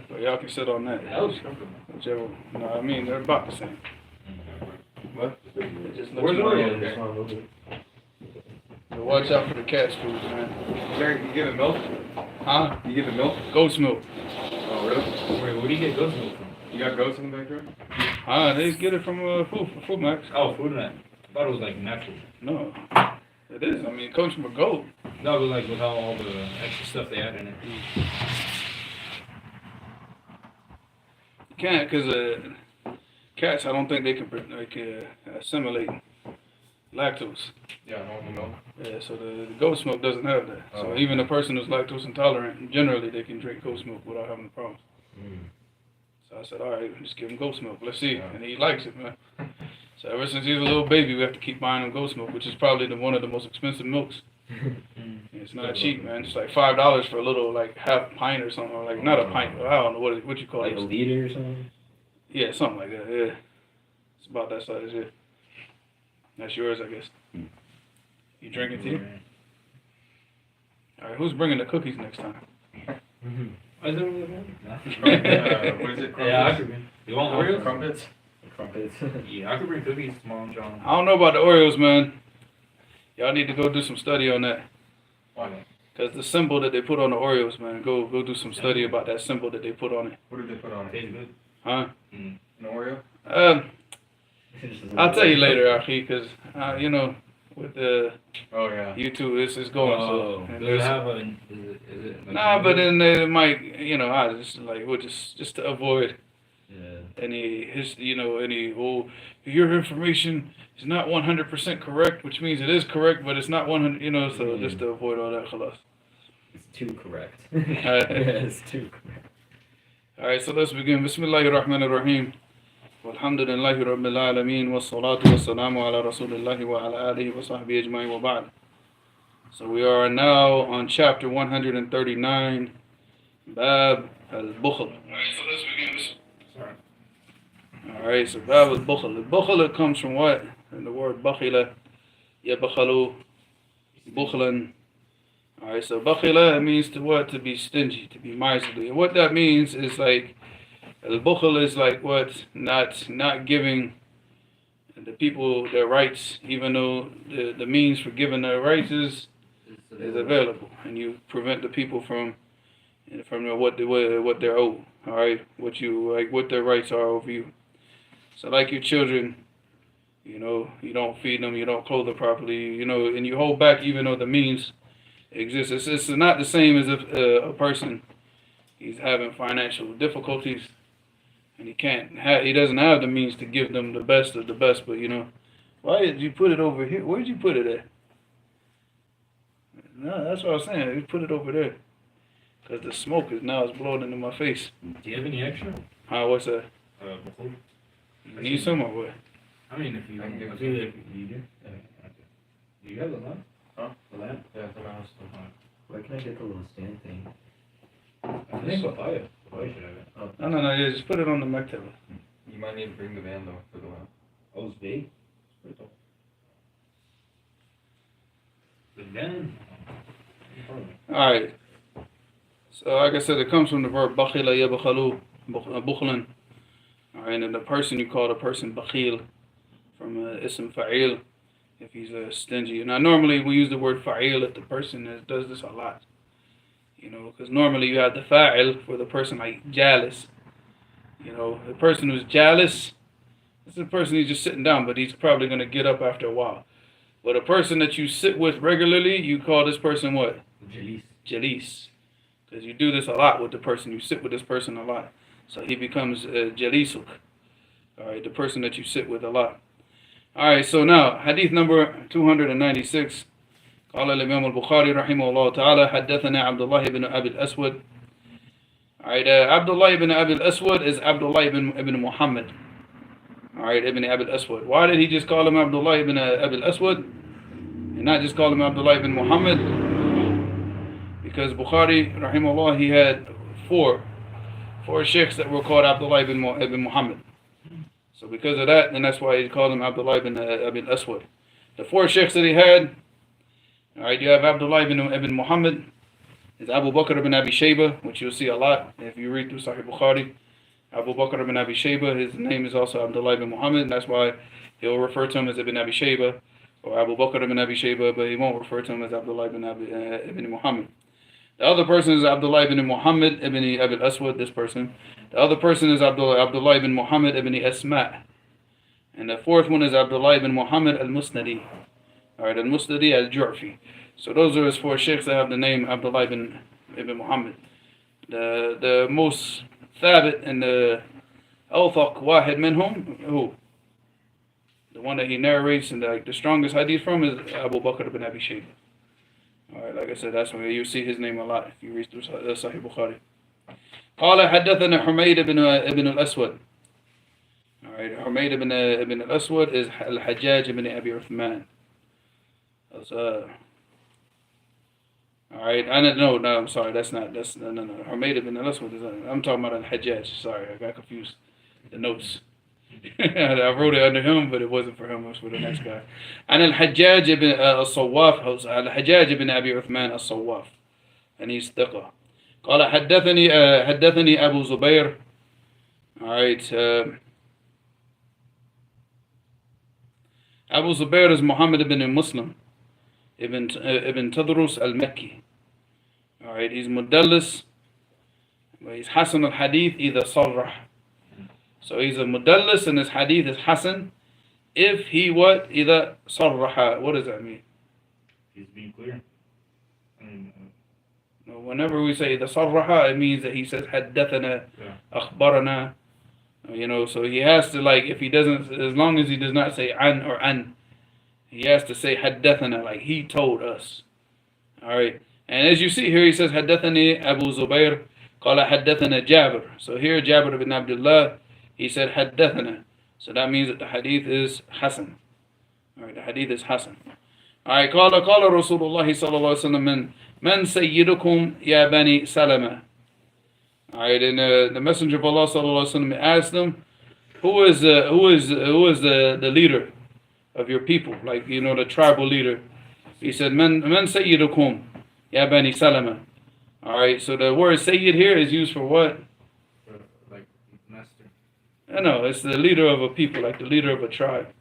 But y'all can sit on that. Whichever. No, I mean, they're about the same. What? Where's the Oreo? So watch out for the cat's food, man. Jerry, you give it milk? Huh? You give it milk? Goat's milk. Oh, really? Wait, where do you get goat's milk from? You got goats in the back there? They get it from Food Max. Oh, Food Max. I thought it was like natural. No. It is. I mean, it comes from a goat. No, but like with all the extra stuff they add in it. You can't, because cats, I don't think they can assimilate lactose. Yeah, normal milk. Yeah, so the goat's milk doesn't have that. Oh. So even a person who's lactose intolerant, generally they can drink goat's milk without having a problem. So I said, all right, just give him goat's milk. Let's see. Yeah. And he likes it, man. So ever since he was a little baby, we have to keep buying him goat's milk, which is probably one of the most expensive milks. It's not cheap, man. It's like $5 for a little, like, half pint or something. Or like, not a pint, I don't know what you call it. Like a liter or something? Yeah, something like that, yeah. It's about that size, yeah. That's yours, I guess. You drinking tea? All right, who's bringing the cookies next time? Is that what What is it? Yeah, I could bring. You want Oreos? Crumpets? Crumpets. Yeah, I could bring cookies tomorrow, John. I don't know about the Oreos, man. Y'all need to go do some study on that. Why? Because the symbol that they put on the Oreos, man, go do some study about that symbol that they put on it. What did they put on it? Tastes good. Huh? An Oreo? I'll tell you later, Akhi, because, you know, with the Oh, yeah. YouTube, it's going, Oh, so. And does it there's- have a? Is it like Nah, but then they might, you know, I just like, we'll just to avoid Yeah. any, your information is not 100% correct, which means it is correct, but it's not 100, you know, so just to avoid all that, khalas. It's too correct. Alright. Yeah, it's too correct. Alright, so let's begin. Bismillahir Rahmanir Rahim. Walhamdulillahi Rabbil Alameen. Wassalatu wassalamu ala Rasulillahi wa ala alihi wa sahbihi ajma'in wa ba'd. So we are now on chapter 139, Bab al-Bukhl. Alright, so let's begin. Alright, so Bab al-Bukhl. Al-Bukhl comes from what? From the word bakhila, yabkhalu, bukhlan. Alright, so bakhila means to what? To be stingy, to be miserly. And what that means is like, al-Bukhl is like what? Not giving the people their rights, even though the means for giving their rights is available. And you prevent the people from what they're owed. Alright, what their rights are over you. So like your children, you know, you don't feed them, you don't clothe them properly, you know, and you hold back even though the means exist. It's not the same as if a person, he's having financial difficulties and he doesn't have the means to give them the best of the best, but you know, why did you put it over here? Where did you put it at? No, that's what I was saying. You put it over there. Because the smoke is blowing into my face. Do you have any extra? What's that? Before? You need some or what? I mean, if you, I can give I it feel to like you do. Do you have the lamp? Huh? The lamp? Yeah, it's around. Where can I get the little stand thing? I think Papaya. Papaya should have it. Oh, No, yeah, just put it on the mektaba. You might need to bring the van, though, for the lamp. Oh, it's big? It's pretty tall. The den? Alright. So like I said, it comes from the verb bakhila yabkhalu, bukhlan. Alright, and the person, you call the person bakhil from ism fa'il, if he's stingy. Now normally we use the word fa'il if the person does this a lot. You know, because normally you have the fa'il for the person like jalis. You know, the person who's jalis, this is a person who's just sitting down, but he's probably going to get up after a while. But a person that you sit with regularly, you call this person what? Jalis. Jalis. Because you do this a lot with the person. You sit with this person a lot. So he becomes jalisuk. Alright, the person that you sit with a lot. Alright, so now, hadith number 296. قال الإمام البخاري رحمه الله تعالى حدثنا عبد الله بن أبي الأسود. Alright, Abdullah ibn Abi al-Aswad is Abdullah ibn Muhammad. Alright, ibn Abi al-Aswad. Why did he just call him Abdullah ibn Abi al-Aswad and not just call him Abdullah ibn Muhammad? Because Bukhari, rahimahullah, he had four sheikhs that were called Abdullah ibn Muhammad. So because of that, then that's why he called him Abdullah ibn Abi al-Aswad. The four sheikhs that he had, alright, you have Abdullah ibn Muhammad, is Abu Bakr ibn Abi Shayba, which you'll see a lot if you read through Sahih Bukhari. Abu Bakr ibn Abi Shayba, his name is also Abdullah ibn Muhammad, and that's why he'll refer to him as Ibn Abi Shayba or Abu Bakr ibn Abi Shayba, but he won't refer to him as Abdullah ibn Muhammad. The other person is Abdullah ibn Muhammad ibn Abi al-Aswad, this person. The other person is Abdullah ibn Muhammad ibn Asma'. And the fourth one is Abdullah ibn Muhammad al-Musnadi. Alright, al-Musnadi al-Ju'fi. So those are his four sheikhs that have the name Abdullah ibn Muhammad. The most thabit and the awthaq wahid minhum, who? The one that he narrates and the strongest hadith from is Abu Bakr ibn Abi Shayba. Alright, like I said, that's where you see his name a lot if you read through Sahih Bukhari. قال حدثنا حميد ibn al-Aswad. Alright, Humayd ibn al-Aswad is al-Hajjaj ibn Abi Uthman. Alright, I'm sorry, that's no. Humayd ibn al-Aswad is, I'm talking about al-Hajjaj. Sorry, I got confused. The notes. I wrote it under him, but it wasn't for him, it was for the next guy. And al-Hajjaj ibn al-Sawwaf, al-Hajjaj ibn Abi Uthman al-Sawwaf. And he's thiqa. قال حدثني أبو زبير. Alright, Abu Zubair is Muhammad ibn Muslim ibn Tadrus al-Makki. Alright, he's mudallis. He's Hasan al-Hadith either sarrah. So he's a mudallis and his hadith is Hasan if he what? Either sarraha. What does that mean? He's being clear. Whenever we say the sarraha, it means that he says haddathana, akhbarana. So he has to, like, if he doesn't, as long as he does not say an or an, he has to say haddathana, like he told us. Alright. And as you see here, he says haddathani Abu Zubair, qala haddathana Jabir. So here Jabir ibn Abdullah, he said haddathana. So that means that the hadith is Hasan. Alright, the hadith is Hasan. Alright, qala Rasulullah sallallahu alaihi wasallam, man sayyidukum ya bani Salama. Alright, and the Messenger of Allah sallallahu alaihi wasallam asked them, who is the leader of your people? Like, the tribal leader. He said, man sayyidukum ya bani Salama. Alright, so the word sayyid here is used for what? Like master. No, it's the leader of a people, like the leader of a tribe.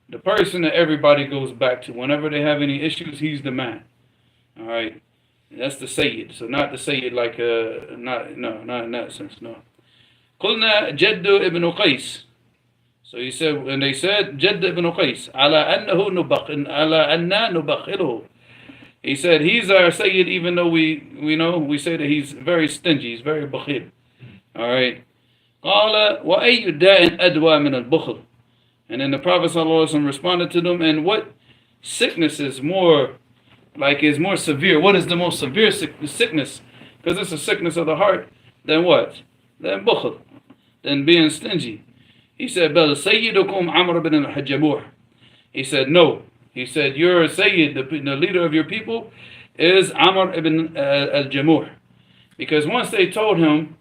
The person that everybody goes back to. Whenever they have any issues, he's the man. Alright. That's the Sayyid. So not the Sayyid like not in that sense, no. قلنا جد ابن قيس. So he said, when they said جد ابن قيس على أننا نبخله. He said he's our Sayyid even though we say that he's very stingy, he's very bakhil. Alright. قال وأي داء أدوى من البخل. And then the Prophet ﷺ responded to them, and what sickness is more severe? What is the most severe sickness? Because it's a sickness of the heart. Then what? Then bukhl. Then being stingy. He said, Bel Sayyidukum Amr ibn al-Hajjamur. He said, no. He said, your Sayyid, the leader of your people, is Amr ibn al-Jamur. Because once they told him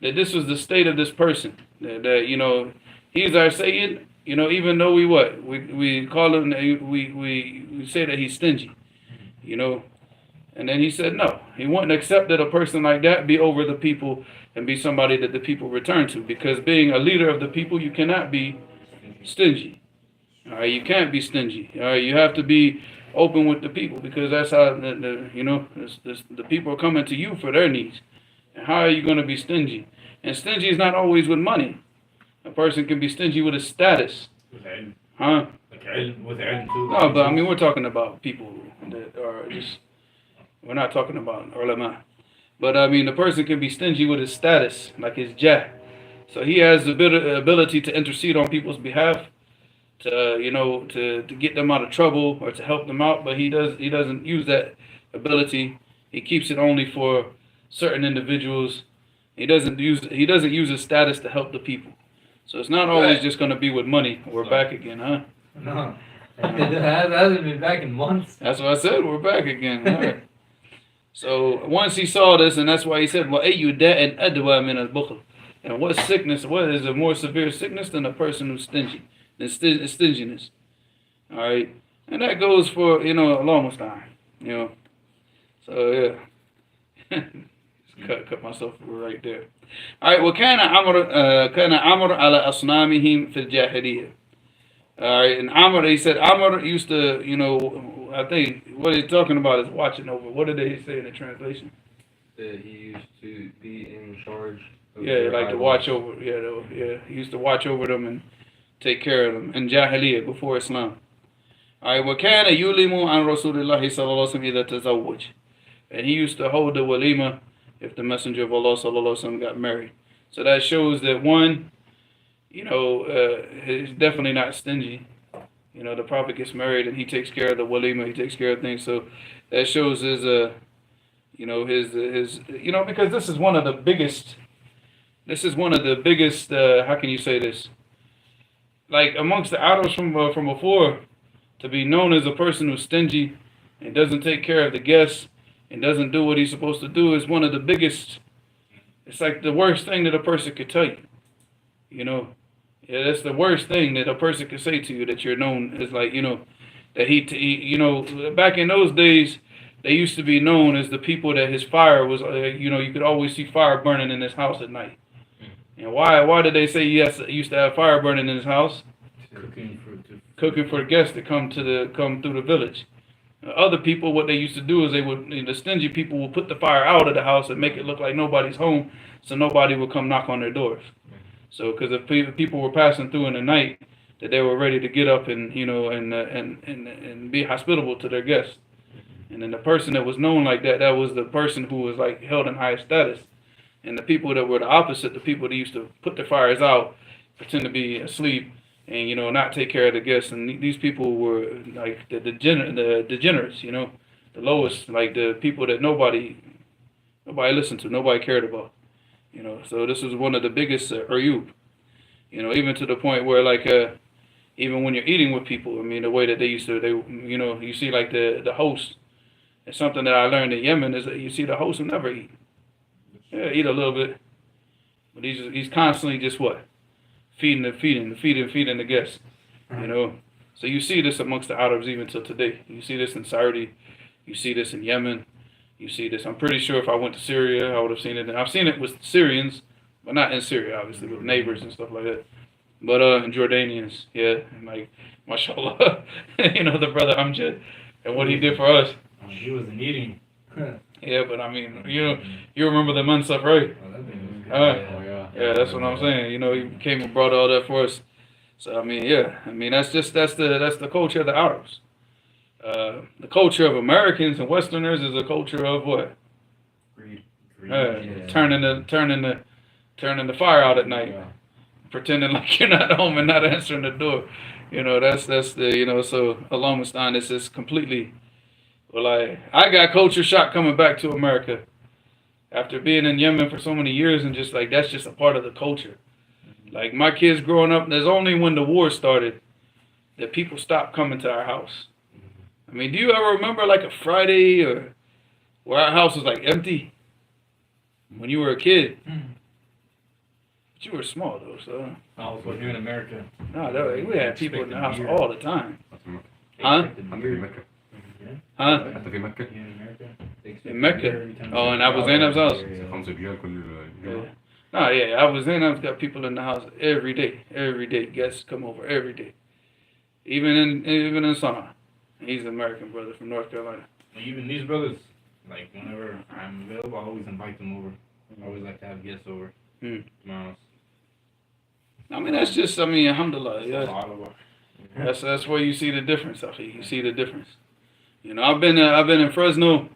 that this was the state of this person, that he's our Sayyid, even though we call him, we say that he's stingy. And then he said no. He wouldn't accept that a person like that be over the people and be somebody that the people return to. Because being a leader of the people, you cannot be stingy. Alright, you can't be stingy. Alright, you have to be open with the people because that's how the people are coming to you for their needs. And how are you going to be stingy? And stingy is not always with money. A person can be stingy with his status. With ilm. Huh? Like ilm, with ilm too. No, but we're talking about people that are just, we're not talking about ulama. But the person can be stingy with his status, like his jah. So he has the ability to intercede on people's behalf, to get them out of trouble or to help them out, but he doesn't use that ability. He keeps it only for certain individuals. He doesn't use his status to help the people. So it's not always just going to be with money. We're back again, huh? No. It hasn't been back in months. That's what I said. We're back again. All right. So once he saw this, and that's why he said, وَأَيُّ دَاءٍ أَدْوَى مِنَ الْبُخْلِ. And what is a more severe sickness than a person who's stingy? Than stinginess. All right. And that goes for, Allah Musta'an. So, yeah. cut myself right there. All right. وكان عمر على أصنامهم في الجاهلية. All right, and Amr, he said Amr used to, I think what he's talking about is watching over. What did they say in the translation? That he used to be in charge of Yeah, their like to idols. watch over. Yeah. He used to watch over them and take care of them in Jahiliyyah before Islam. All right, وكان يُلِمُ عن رسول الله صلى الله عليه وسلم إذا تزوج. And he used to hold the walima if the Messenger of Allah sallallahu alaihi wasallam got married. So that shows that one, he's definitely not stingy. The Prophet gets married and he takes care of the walima, he takes care of things. So that shows his, because this is one of the biggest. How can you say this? Like amongst the Arabs from before, to be known as a person who's stingy and doesn't take care of the guests and doesn't do what he's supposed to do is one of the biggest. It's like the worst thing that a person could tell you. Yeah, that's the worst thing that a person could say to you, that you're known as like, that he back in those days, they used to be known as the people that his fire was, you could always see fire burning in his house at night. And why did they say he used to have fire burning in his house? Cooking for the guests that come through the village. Other people, what they used to do is the stingy people would put the fire out of the house and make it look like nobody's home, so nobody would come knock on their doors. So, because if people were passing through in the night, that they were ready to get up and and be hospitable to their guests. And then the person that was known like that was the person who was like held in high status. And the people that were the opposite, the people that used to put their fires out, pretend to be asleep, and not take care of the guests. And these people were like the degenerates, the lowest, like the people that nobody listened to, nobody cared about. So this was one of the biggest urub, even to the point where like even when you're eating with people, I mean the way that they used to, you see like the host. It's something that I learned in Yemen is that you see the host will never eat. Yeah, eat a little bit, but he's constantly just what? Feeding the guests, So you see this amongst the Arabs even till today. You see this in Saudi, you see this in Yemen, you see this. I'm pretty sure if I went to Syria, I would have seen it. And I've seen it with Syrians, but not in Syria, obviously, with neighbors and stuff like that. But in Jordanians, yeah, and like, mashallah, the brother Amjad and what he did for us. He wasn't eating. Yeah, but I mean, you remember the Mansaf, right? Yeah, that's what I'm saying. He came and brought all that for us. So I mean, that's the culture of the Arabs. The culture of Americans and Westerners is a culture of what? Greed. Turning the fire out at night, pretending like you're not home and not answering the door. That's the So Allah Mustaan, it's just completely. Well, I got culture shock coming back to America after being in Yemen for so many years, and just like that's just a part of the culture. Like my kids growing up, there's only when the war started that people stopped coming to our house. I mean, do you ever remember like a Friday or where our house was like empty when you were a kid? But you were small though, so. When you're in America. No, we had people in the house all the time. Huh? Huh? In Mecca. Oh, and Abu Zainab's house. Abu Zainab's got people in the house every day. Every day, guests come over every day. Even in Sana'a. He's an American brother from North Carolina. Even these brothers, like whenever I'm available, I always invite them over. I always like to have guests over. To my house. I mean, that's just, alhamdulillah. Yeah. That's where you see the difference, Akhi. You see the difference. I've been in Fresno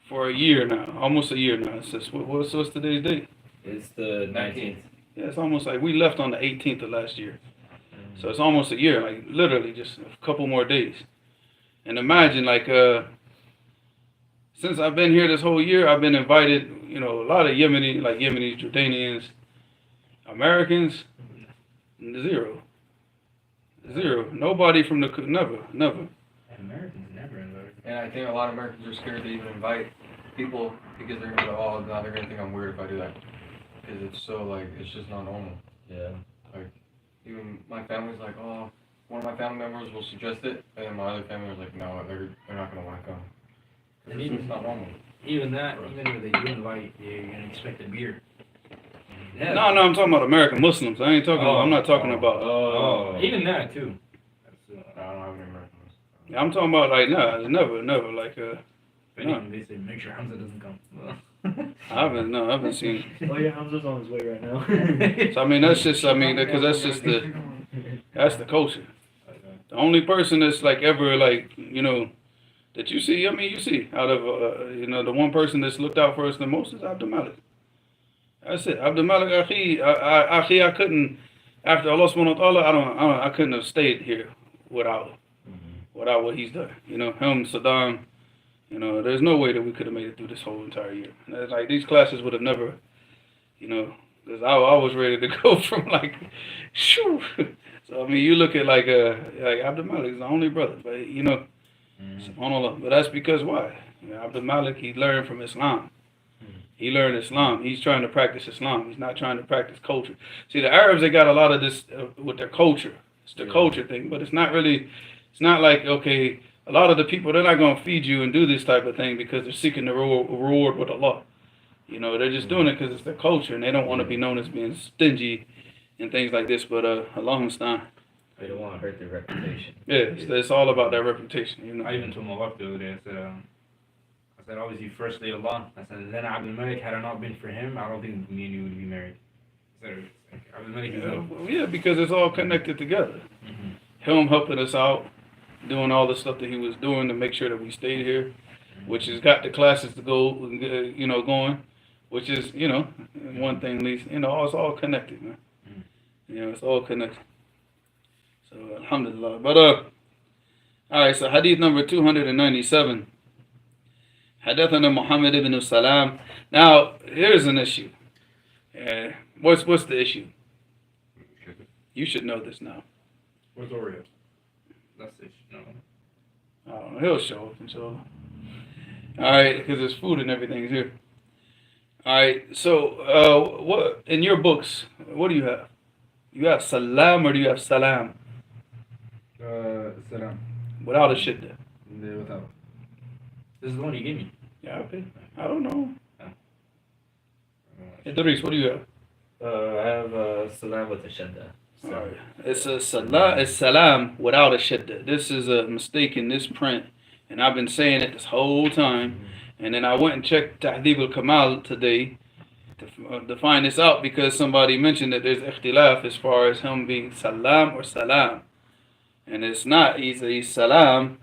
for a year now, almost a year now. It's just, what's today's date? It's the 19th. Yeah, it's almost like we left on the 18th of last year. So it's almost a year, like literally just a couple more days. And imagine, like, since I've been here this whole year, I've been invited, a lot of Yemenis, Jordanians, Americans, zero. Nobody from never. Americans never invite. And I think a lot of Americans are scared to even invite people because they're going to go, now they're going to think I'm weird if I do that. Because it's so, it's just not normal. Yeah. Even my family's like, one of my family members will suggest it, and then my other family was like, no, they're not going to want to come. Because it's not normal. Even if they do invite, you're gonna expect a beer. Yeah. No, I'm talking about American Muslims. I ain't talking. I'm not talking about. Even that too. I don't have any Americans. I'm talking about like never like If anything, they say make sure Hamza doesn't come. I haven't seen. Oh yeah, Hamza's on his way right now. So I mean that's just because that's just that's the culture. The only person that's like ever like that you see. I mean you see out of the one person that's looked out for us the most is Abdul Malik. That's it. Abdul Malik Akhi, I couldn't after Allah subhanahu wa ta'ala I couldn't have stayed here without what he's done. Him, Saddam. There's no way that we could have made it through this whole entire year. And it's like these classes would have never, because I was ready to go from like, shoo. So I mean, you look at like Abdul Malik is the only brother, but subhanAllah. But that's because why? Abdul Malik, he learned from Islam. He learned Islam. He's trying to practice Islam. He's not trying to practice culture. See, the Arabs, they got a lot of this with their culture. It's the culture thing, but it's not really. It's not like okay. A lot of the people, they're not going to feed you and do this type of thing because they're seeking the reward with Allah. They're just doing it because it's their culture and they don't want to be known as being stingy and things like this. But Allah understand. They don't want to hurt their reputation. Yeah, it's all about their reputation. I even told my wife the other day, I said, obviously, firstly, Allah. I said, then Abdul Malik, had it not been for him, I don't think me and you would be married. I said, Abdul Malik is yeah, because it's all connected together. Him helping us out. Doing all the stuff that he was doing to make sure that we stayed here, which has got the classes to go, going, which is, one thing at least, it's all connected, man. It's all connected. So, alhamdulillah. But, all right, so hadith number 297. Hadathana Muhammad ibn Salam. Now, here's an issue. What's the issue? You should know this now. Where's Oreo? That's it. No. I don't know. He'll show up, inshallah. All right, because there's food and everything here. All right, so what in your books? What do you have? You have salam or do you have salam? Salam. Without a shiddah. Yeah, without. This is the one you gave me. Yeah, okay. I don't know. Idris, what do you have? I have salam with a shadda. All right. It's salam without a shiddah. This is a mistake in this print, and I've been saying it this whole time. And then I went and checked Tahdhib al-Kamal today to find this out because somebody mentioned that there's ikhtilaf as far as him being salam or salam. And it's not. He's salam.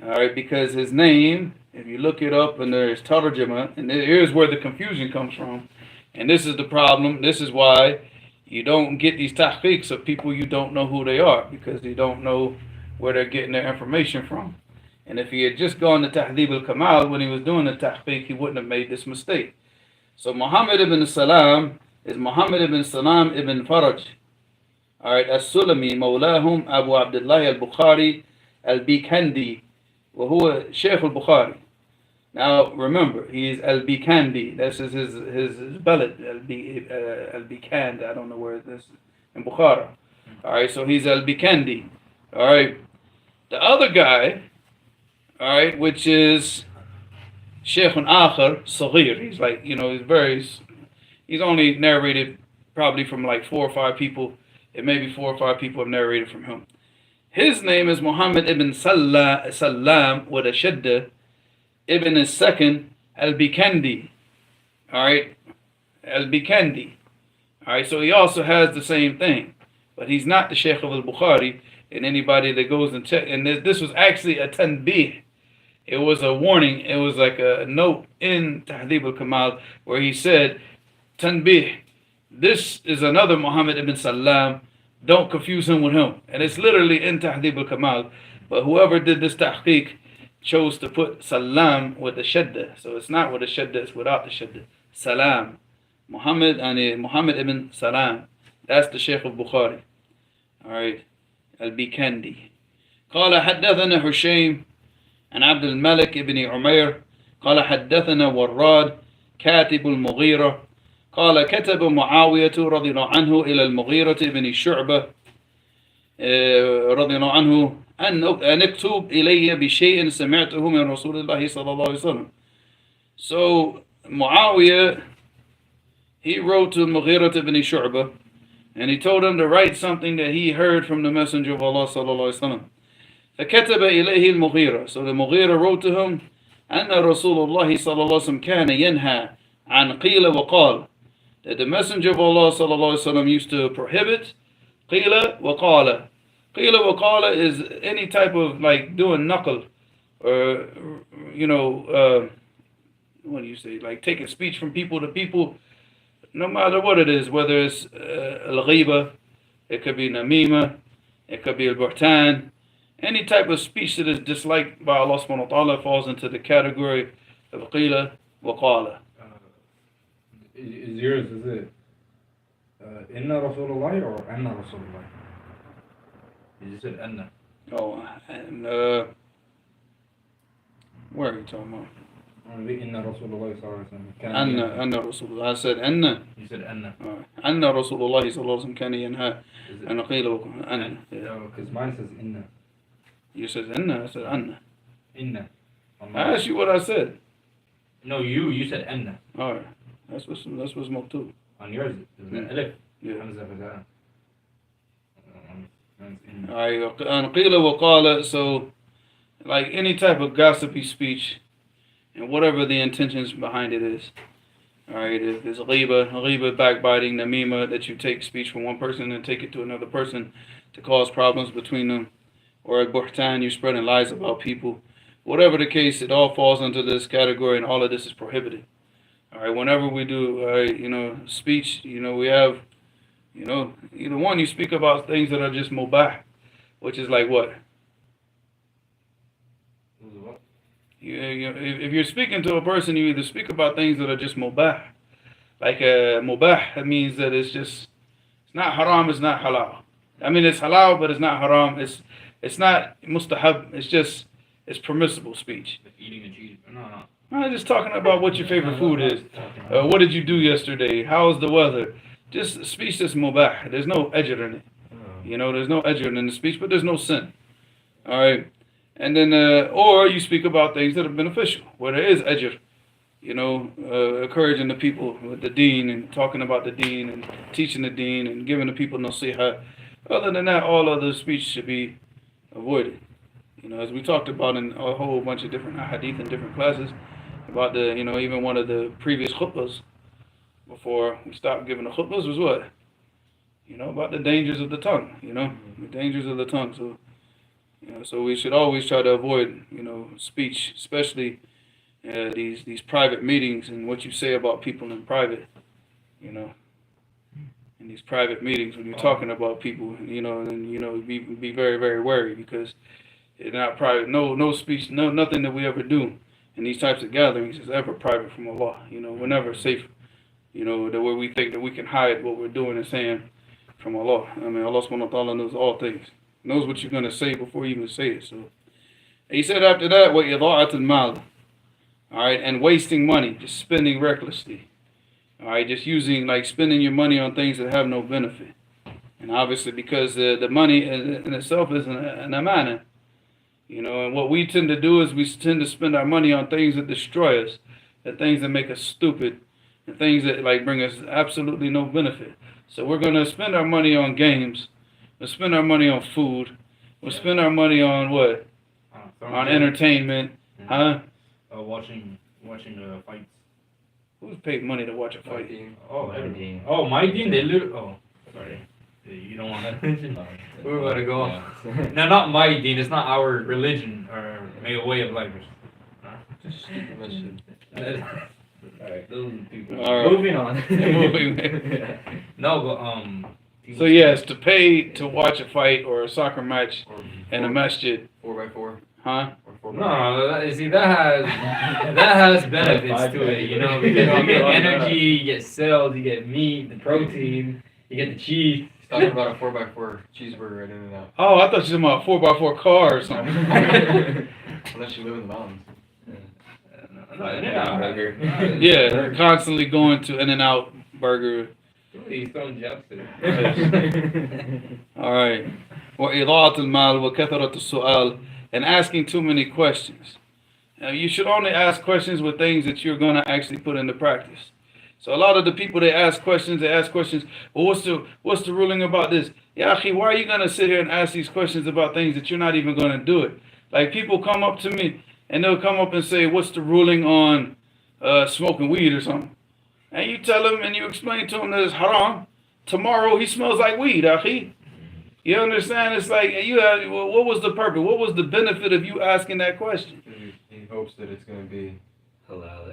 All right, because his name, if you look it up and there's tarjama, and here's where the confusion comes from. And this is the problem. This is why you don't get these tahqiqs of people you don't know who they are because you don't know where they're getting their information from. And if he had just gone to Tahdhib al-Kamal when he was doing the tahqiq, he wouldn't have made this mistake. So Muhammad ibn Salam is Muhammad ibn Salam ibn Faraj. All right, as-Sulami, Mawlahum Abu Abdullah al-Bukhari al-Bikandi, wa huwa Shaykh al-Bukhari. Now remember, he is al-Bikandi. This is his balad, al-Bikand. I don't know where this is in Bukhara. All right, so he's al-Bikandi. All right, the other guy, all right, which is Shaykhun Akhar Saghir. He's like, he's only narrated probably from like 4 or 5 people, and maybe 4 or 5 people have narrated from him. His name is Muhammad ibn Salam with a shadda. Ibn is second, al-Bikandi. All right, al-Bikandi. All right, so he also has the same thing, but he's not the Shaykh of al-Bukhari. And anybody that goes and check, and this was actually a tanbih. It was a warning. It was like a note in Tahdhib al-Kamal where he said, tanbih, this is another Muhammad ibn Salam. Don't confuse him with him. And it's literally in Tahdhib al-Kamal. But whoever did this tahqiq chose to put salam with the shadda. So it's not with the shadda, it's without the shadda. Salam. Muhammad ibn Salam. That's the Shaykh of Bukhari. Alright. Al-Bikandi. قال حدثنا هشيم عن عبد الملك بن عمير قال حدثنا وراد كاتب المغيرة قال كتب معاوية رضي الله عنه إلى المغيرة بن شعبة رضي الله عنه أن اكتب إلي بشيء سمعته من رسول الله صلى الله عليه وسلم. So Muawiyah, he wrote to Mughirah ibn Shu'bah, and he told him to write something that he heard from the Messenger of Allah sallallahu alaihi wasallam. فكتب إليه المغيرة. So the Mughirah wrote to him, أن رسول الله صلى الله عليه وسلم كان ينهى عن قيل وقال, that the Messenger of Allah sallallahu alaihi wasallam used to prohibit قيل وقال. قيل وقال is any type of like doing naql, or what do you say, like taking speech from people to people, no matter what it is, whether it's al-ghiba, it could be namima, it could be al-buhtan. Any type of speech that is disliked by Allah subhanahu wa ta'ala falls into the category of qila wa qala. Is yours, is it Inna Rasulullah or Anna Rasulullah? You just said Anna. Oh, and where are you talking about? Inna Rasulullah sallallahu alaihi wasallam. Anna Rasulullah. I said Anna. You said Anna. Anna Rasulullah sallallahu alaihi wasallam kana yanha an qila wa qala. Anna. No, because mine says Inna. You said Anna. I said Anna. Inna. I asked you what I said. No, you said Anna. All right. That's what's maktub. On yours, is it Alif? Yeah. Hamza Fatah. Mine's Inna. Alright, and qila wa qala, so like any type of gossipy speech and whatever the intentions behind it is. Alright, if it's ghiba, backbiting, namima, that you take speech from one person and take it to another person to cause problems between them, or buhtan, you're spreading lies about people. Whatever the case, it all falls into this category, and all of this is prohibited. Alright, whenever we do, speech, we have, either one, you speak about things that are just mubah, which is like what? If you're speaking to a person, you either speak about things that are just mubah. Like mubah, that means that it's not haram, it's not halal. I mean, it's halal, but it's not haram. It's not mustahab, it's permissible speech. Like eating a cheese. No. I'm just talking about what your favorite food is. What did you do yesterday? How's the weather? Just speech that's mubah. There's no ajr in it. There's no ajr in the speech, but there's no sin. All right. And then, or you speak about things that are beneficial, where there is ajr. Encouraging the people with the deen and talking about the deen and teaching the deen and giving the people nasiha. Other than that, all other speech should be avoided. As we talked about in a whole bunch of different hadith and different classes, about the, even one of the previous khutbahs before we stopped giving the khutbahs was what? About the dangers of the tongue, the dangers of the tongue. So, so we should always try to avoid, speech, especially these private meetings and what you say about people in private, in these private meetings when you're talking about people, and be very, very wary, because it's not private. No speech, nothing that we ever do in these types of gatherings is ever private from Allah. We're never safe, the way we think that we can hide what we're doing and saying from Allah. I mean, Allah subhanahu wa ta'ala knows all things. Knows what you're going to say before you even say it. So he said after that, وَإِضَاعَةُ الْمَالِ. Alright, and wasting money, just spending recklessly. Alright, just spending your money on things that have no benefit. And obviously because the money in itself is an amana. And what we tend to do is we tend to spend our money on things that destroy us, and things that make us stupid, and things that bring us absolutely no benefit. So we're going to spend our money on games, we'll spend our money on food, we'll spend our money on what? On entertainment, huh? Watching fights. Who's paid money to watch a fight? My team, they literally. Oh, sorry. You don't want that mention? We're about to go off. No, not my deen. It's not our religion or a way of life. Alright, those are the people. All right. Moving on. No, but So yes, to pay to watch a fight or a soccer match in a masjid. 4x4. Huh? No, see that has benefits to it, because you get energy, you get cells, you get meat, the protein, you get the cheese. He's talking about a 4x4 cheeseburger at In-N-Out. Oh, I thought you were talking about a 4x4 car or something. Unless you live in the mountains. Yeah, constantly going to In-N-Out burger. He's throwing jabs to it. All right. وإضاعة المال وكثرة السؤال, and asking too many questions. You should only ask questions with things that you're gonna actually put into practice. So a lot of the people they ask questions, well, what's the ruling about this? Yeah, akhi, why are you gonna sit here and ask these questions about things that you're not even gonna do it? Like people come up to me and they'll come up and say, what's the ruling on smoking weed or something? And you tell them and you explain to them that it's haram. Tomorrow he smells like weed, akhi. You understand? It's like what was the purpose? What was the benefit of you asking that question? He hopes that it's going to be Halal.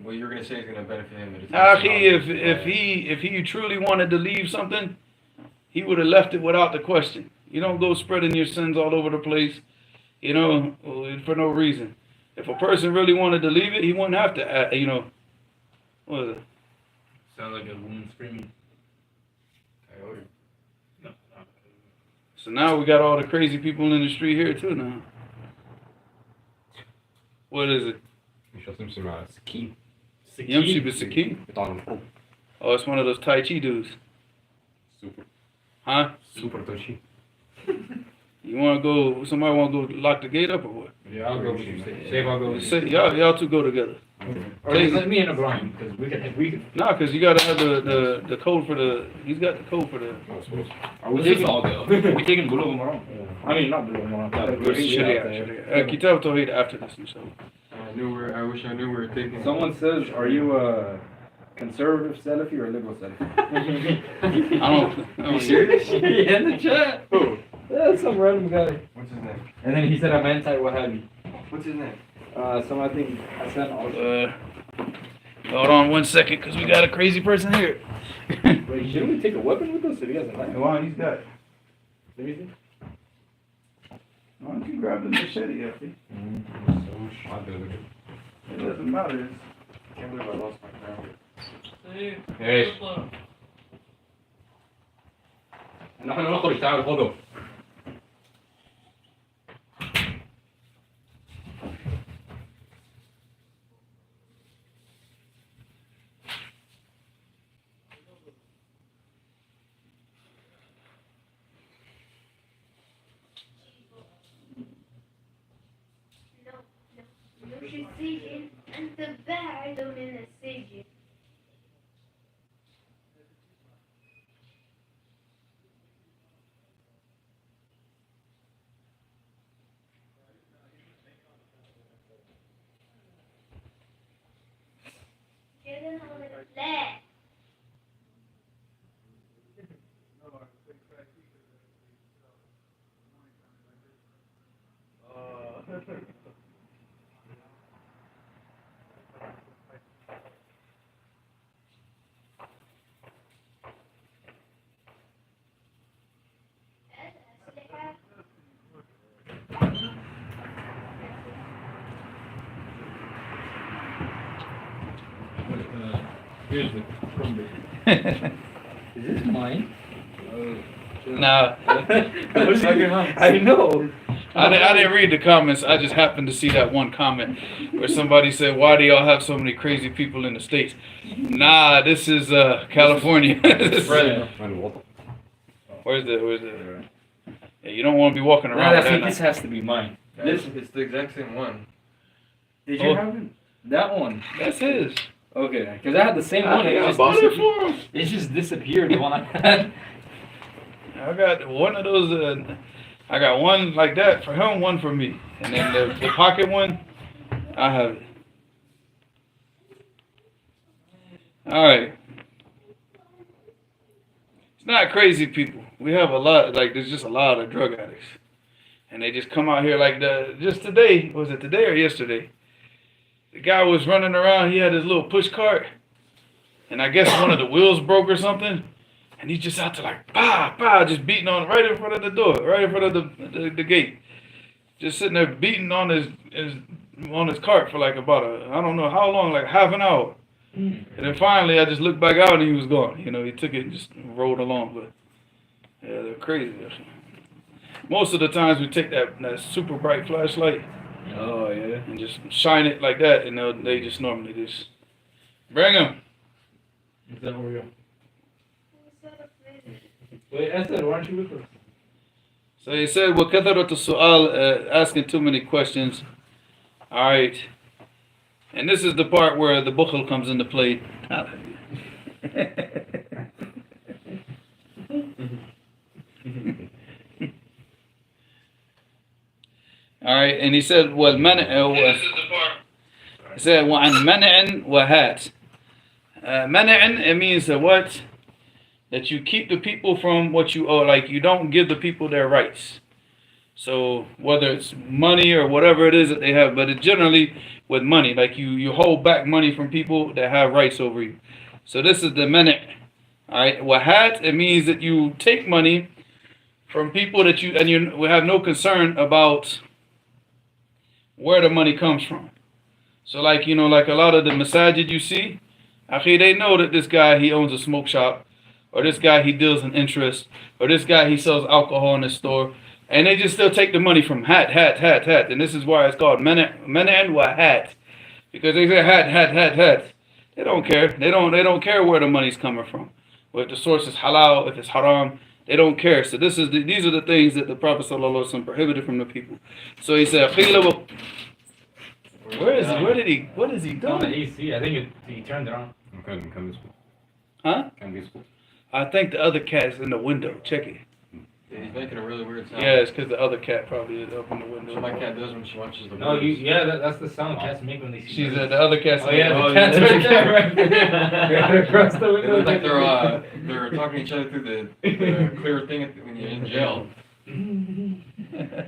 what you're going to say is going to benefit him. If he truly wanted to leave something, he would have left it without the question. You don't go spreading your sins all over the place, for no reason. If a person really wanted to leave it, he wouldn't have to, what is it? Sounds like a woman screaming. Coyote. No. So now we got all the crazy people in the street here too now. What is it? Sakin. Yamshi Sakin? Oh, it's one of those Tai Chi dudes. Super. Huh? Super touchy. You wanna go? Somebody wanna go lock the gate up or what? Yeah, I'll go with you. Save, I'll go with you. Say, y'all two go together. Or just let me in a blind, because we can. Nah, cause you gotta have the code for the. He's got the code for the. Are we taking all we taking Bulugh Maram? I mean, not Bulugh Maram. Sharia. Kitab Tawhid after this, inshallah. I wish I knew we were taking. Someone says, are you a conservative Salafi or a liberal Salafi? I don't. You serious? Yeah, in the chat. Who? Yeah, some random guy. What's his name? And then he said I'm anti-Wahhabi. What's his name? Some I think I sent also. Hold on 1 second, cause we got a crazy person here. Wait, shouldn't we take a weapon with us if he hasn't like? Why he's got it? Let me see. Why don't you grab the machete, Effie? It doesn't matter. I can't believe I lost my crown. ايش؟ نحن نخرج تعال خذوا. مش السجن أنت بعد من السجن. لا Here's the crumble. Is this mine? Nah. I know. I didn't read the comments. I just happened to see that one comment where somebody said, "Why do y'all have so many crazy people in the States?" Nah, this is California. Where's the? Yeah, you don't want to be walking around with that. This has to be mine. It's the exact same one. Did you have it? That one. That's his. Okay, because I had the same one. I bought it for him. It just disappeared. The one I had. I got one of those. I got one like that for him, one for me, and then the pocket one, I have it. All right. It's not crazy people. We have a lot. Like there's just a lot of drug addicts, and they just come out here like just today. Was it today or yesterday? The guy was running around. He had his little push cart, and I guess one of the wheels broke or something. And he's just out there like, bah, bah, just beating on right in front of the door, right in front of the gate. Just sitting there beating on his cart for like about I don't know how long, like half an hour. And then finally I just looked back out and he was gone. He took it and just rolled along. But yeah, they're crazy. Most of the times we take that super bright flashlight. Oh yeah. And just shine it like that, and they just normally just bring them. Is that where we go? Wait, Esther, why aren't you with us? So he said, وَكَثَرَةُ السُّؤَالِ, asking too many questions. Alright. And this is the part where the bukhl comes into play. Alright, and he said, وَالْمَنْعِ He said, وَعَنْ مَنْعٍ وَهَاتٍ. Man'an, it means that what? That you keep the people from what you owe, like you don't give the people their rights. So whether it's money or whatever it is that they have, but it's generally with money, like you hold back money from people that have rights over you. So this is the man'. Alright, wahat, it means that you take money from people that you have no concern about where the money comes from. So like, like a lot of the masajid you see, akhi, they know that this guy, he owns a smoke shop, or this guy, he deals in interest, or this guy, he sells alcohol in his store, and they just still take the money from hat. And this is why it's called man'an wa hat, because they say hat. They don't care. They don't care where the money's coming from. Or if the source is halal, if it's haram, they don't care. So these are the things that the Prophet ﷺ prohibited from the people. So he said, what is he On the doing? AC, I think he turned it on. Can be school. Huh? Can be school. I think the other cat's in the window. Check it. Yeah, he's making a really weird sound. Yeah, it's because the other cat probably is up in the window. That's what my cat does when she watches the No, movies. that's the sound cats make when they see. She's the other cat's. Oh yeah, in the cat's right there, right there. Across the It window. looks like they're talking to each other through the clear thing when you're in jail.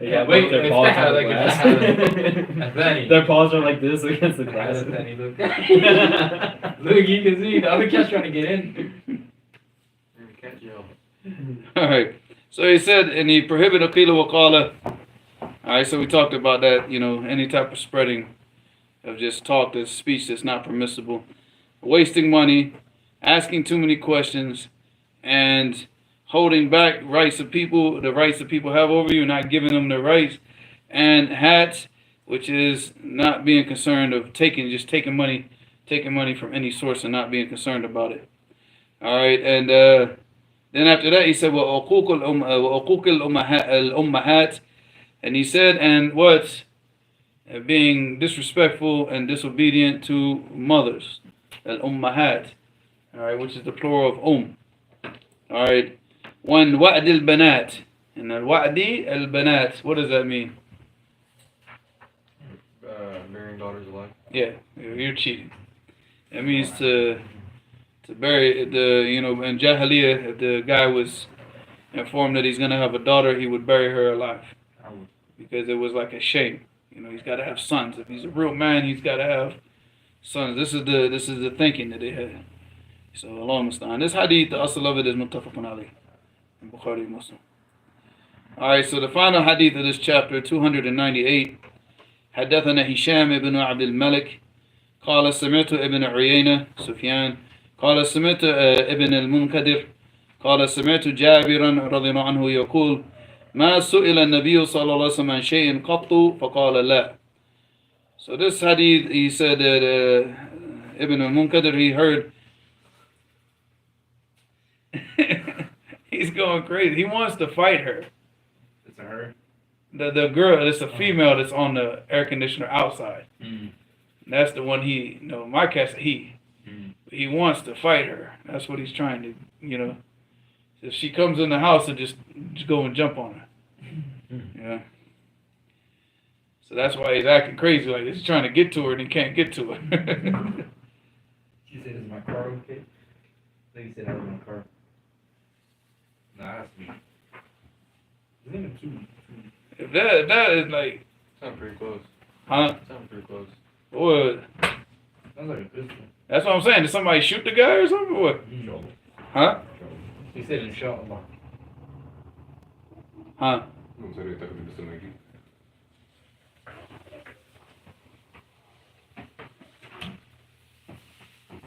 Yeah, Wait, with their it's paws that, on the like, glass. That's that. Their paws are like this against the glass. That's that. Look, you can see the other cat's trying to get in. You're in cat jail. Alright. So he said, and he prohibited qila wa qala. Alright, so we talked about that, any type of spreading of just talk, that's speech that's not permissible. Wasting money, asking too many questions, and holding back the rights that people have over you, not giving them their rights. And hat, which is not being concerned of taking money from any source and not being concerned about it. Alright, and then after that he said, وَعُقُوقِ الْأُمَّهَاتِ, and he said, and what? Being disrespectful and disobedient to mothers. Al-Ummahat. Alright, which is the plural of Alright. One wa'd al-banat. And al-wa'di al-banat. What does that mean? Marrying daughters alive. Yeah, you're cheating. It means to bury in Jahiliyyah, if the guy was informed that he's gonna have a daughter, he would bury her alive. Because it was like a shame. He's gotta have sons. If he's a real man, he's gotta have sons. This is the thinking that they had. So Allah musta'an. This hadith, the asl of it is muttafaqun alayh. In Bukhari Muslim. Alright, so the final hadith of this chapter, 298. حدثنا هشام بن عبد الملك قال سمعت ابن عيينة سفيان قال سمعت ابن المنكدر قال سمعت جابرا رضي الله عنه يقول ما سئل النبي صلى الله عليه وسلم عن شيء قط فقال لا. So this hadith, he said that Ibn al-Munkadir, he heard he's going crazy. He wants to fight her. It's a her. The girl, it's a female that's on the air conditioner outside. Mm. That's the one my cat's a he. He wants to fight her. That's what he's trying to, If she comes in the house, he'll just go and jump on her. Yeah. So that's why he's acting crazy, like he's trying to get to her and he can't get to her. She said, "Is my car okay?" I think he said, "I was in my car." Nah, that's me. Isn't it too? If that is like, Sounds pretty close. huh? Sounds pretty close. What? Sounds like a pistol. That's what I'm saying. Did somebody shoot the guy or something? Or what? Huh? He said, "Inshallah." Huh? Non so che mi sono qui.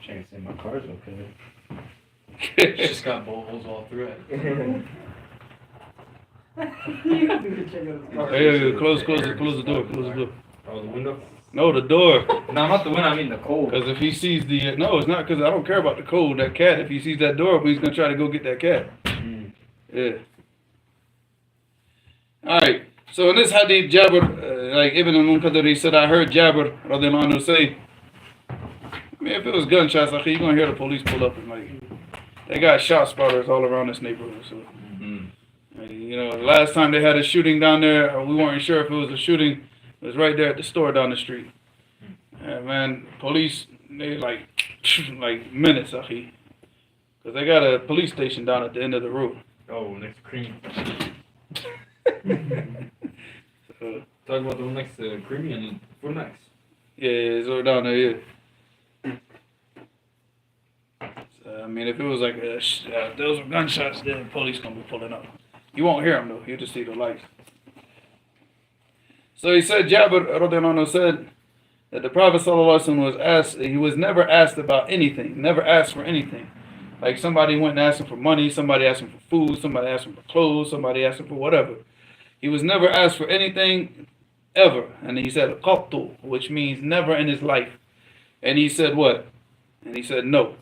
Trying to say my car's okay. It's just got bullet holes all through it. Hey, close the door. Oh, the window? No, the door. No, not the window. I mean the cold. Because if he sees no, it's not because I don't care about the cold. That cat, if he sees that door open, he's gonna try to go get that cat. Mm. Yeah. Alright, so in this hadith, Jabir, like Ibn al-Munqadr, he said, I heard Jabir, radiallahu anhu, say, I mean, if it was gunshots, like, you're going to hear the police pull up and, like, they got shot spotters all around this neighborhood, so. You know, the last time they had a shooting down there, we weren't sure if it was a shooting. It was right there at the store down the street. And man, police, they like minutes, achi. Because they got a police station down at the end of the road. Oh, next cream. So, Talk about the one next to Creamy and Food Next. yeah, it's over down there, yeah. So, I mean, if it was like those were gunshots, then the police gonna be pulling up. You won't hear them though. You just see the lights. So he said, Jabir radiallahu anhu said that the Prophet sallallahu alaihi wasallam was asked. He was never asked about anything. Never asked for anything. Like somebody went and asked him for money. Somebody asked him for food. Somebody asked him for clothes. Somebody asked him for whatever. He was never asked for anything ever. And he said qattu, which means never in his life. And he said what? And he said no.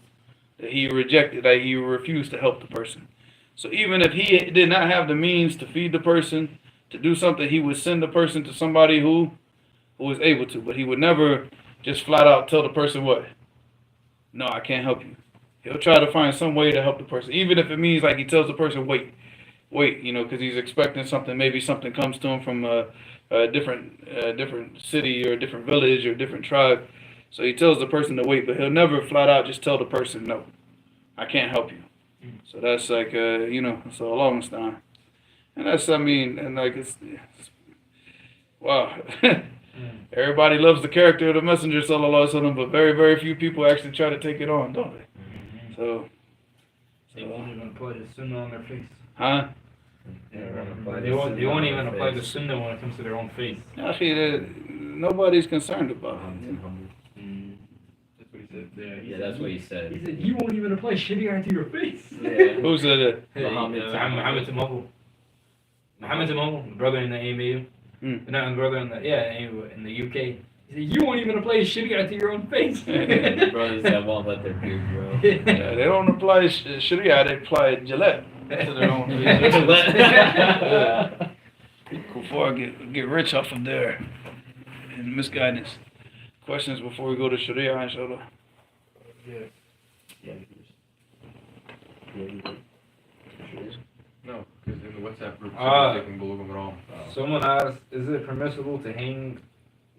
That he rejected. That he refused to help the person. So even if he did not have the means to feed the person, to do something, he would send the person to somebody who was able to. But he would never just flat out tell the person what? No, I can't help you. He'll try to find some way to help the person. Even if it means like he tells the person, wait, you know, because he's expecting something. Maybe something comes to him from a different city or a different village or a different tribe. So he tells the person to wait, but he'll never flat out just tell the person, no, I can't help you. So that's like, you know, so a long time. And that's, I mean, and like, it's wow. Everybody loves the character of the Messenger, sallallahu alaihi wasallam, but very, very few people actually try to take it on, don't they? So. They won't even apply the sunnah on their face. Huh? They won't even apply the sunnah when it comes to their own faith. Actually, nobody's concerned about it. That's what he said. Yeah, that's what he said. He said, you won't even apply Sharia to your face. Yeah. Who said that? Muhammad Tamamo. Muhammad Tamamo, the brother in the AMU. No, the brother in the UK. He said, you won't even apply Sharia to your own face. Brothers that won't let their beard grow. Yeah, they don't apply Sharia, they apply Gillette to their own face. Kuffar get rich off of there and misguidance. Questions before we go to Sharia, inshallah? No, because in the WhatsApp group, Ah. someone's taking bulugh at all. Someone asked, is it permissible to hang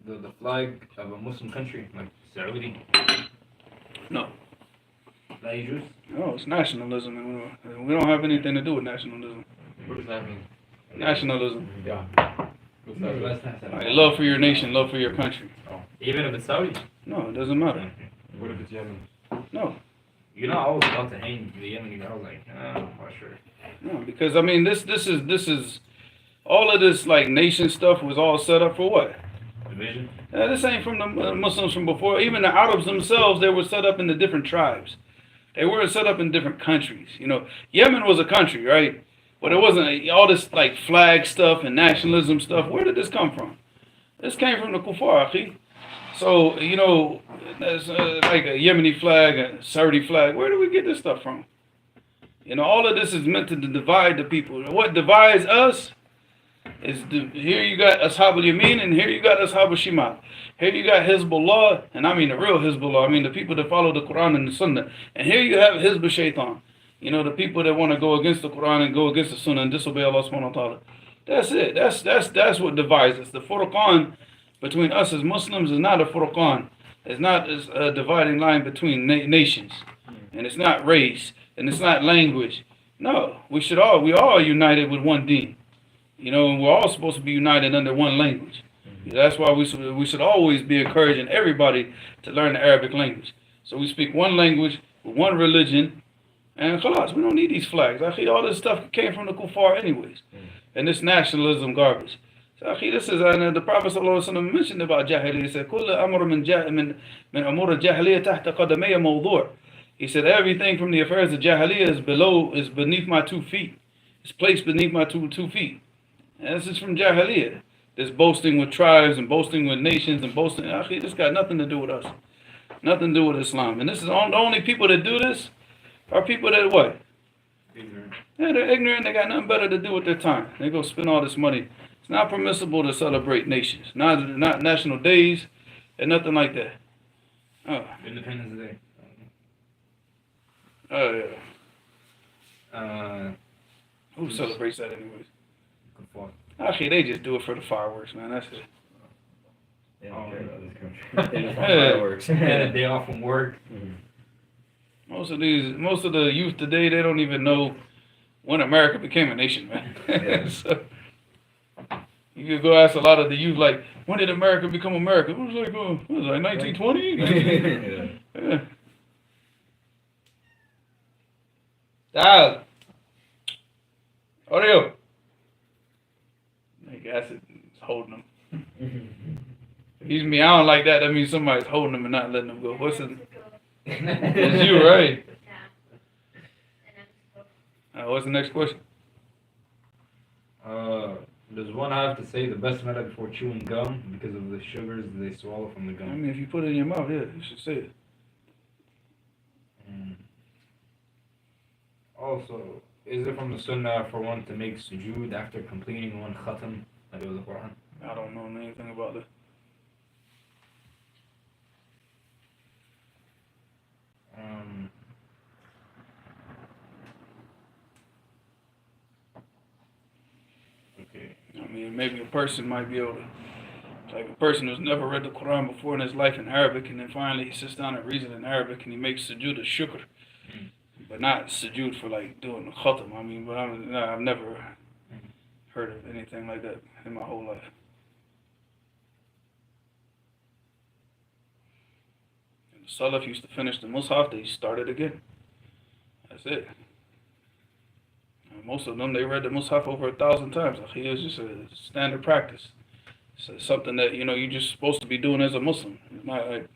the flag of a Muslim country, like Saudi? No. That you No, it's nationalism. And we don't have anything to do with nationalism. What does that mean? Nationalism. Yeah. What's that? Like, love for your nation, love for your country. Even if it's Saudi? No, it doesn't matter. What if it's Yemen? No. You know, I was about to hang the Yemeni, I was like, I'm not sure. No, because I mean, this is all of this like nation stuff was all set up for what? Division? This ain't from the Muslims from before. Even the Arabs themselves, they were set up in the different tribes. They were set up in different countries. You know, Yemen was a country, right? But it wasn't all this like flag stuff and nationalism stuff. Where did this come from? This came from the kuffar, akhi. So, you know, there's like a Yemeni flag, a Saudi flag. Where do we get this stuff from? You know, all of this is meant to divide the people. What divides us is here you got Ashab al-Yamin and here you got Ashab al-Shimal. Here you got Hezbollah, and I mean the real Hezbollah. I mean the people that follow the Quran and the Sunnah. And here you have Hizb al-Shaytan. You know, the people that want to go against the Quran and go against the Sunnah and disobey Allah subhanahu wa ta'ala. That's it. That's what divides us. The Furqan between us as Muslims is not a Furqan. It's not a dividing line between nations. And it's not race. And it's not language. No, we all united with one deen. You know, and we're all supposed to be united under one language. That's why we should always be encouraging everybody to learn the Arabic language. So we speak one language, with one religion, and khalas, we don't need these flags. Akhi, all this stuff came from the kuffar anyways. And this nationalism garbage. So akhi, this is, the Prophet ﷺ mentioned about jahiliyyah. He said, كل أمر من أمور الجاهلية تحت قدمي موضوع. He said, everything from the affairs of Jahiliyyah is beneath my 2 feet. It's placed beneath my two feet. And this is from Jahiliyyah. This boasting with tribes and boasting with nations and boasting. Actually, this got nothing to do with us. Nothing to do with Islam. And this is the only people that do this are people that what? Yeah, they're ignorant. They got nothing better to do with their time. They go spend all this money. It's not permissible to celebrate nations, not national days, and nothing like that. Oh, Independence Day. oh yeah. Who Just- celebrates that anyways? Good fuck. Actually, they just do it for the fireworks, man. That's it. They don't care about this country. They just want Yeah. fireworks. Had a day off from work. Most of the youth today, they don't even know when America became a nation, man. Yeah. So, you could go ask a lot of the youth, like, when did America become America? It was like, 1920? Yeah. Yeah. Dad. Oreo. I guess it's holding him. If he's meowing like that, that means somebody's holding him and not letting him go. What's it? It's you, right? What's the next question? Does one have to say the best method before chewing gum because of the sugars they swallow from the I gum? mean, if you put it in your mouth, yeah, you should say it. Also, is it from the sunnah for one to make sujood after completing one khatam, like it was the Quran? I don't know anything about that. Okay. I mean, maybe a person might be able to, like a person who's never read the Quran before in his life in Arabic, and then finally he sits down and reads it in Arabic, and he makes sujood al-shukr, but not sujood for like doing the khatam. I mean, but I've never heard of anything like that in my whole life. And the Salaf used to finish the Mus'haf, they started again. That's it. And most of them, they read the Mus'haf over 1,000 times. It was just a standard practice. It's something that, you're just supposed to be doing as a Muslim. It's not like,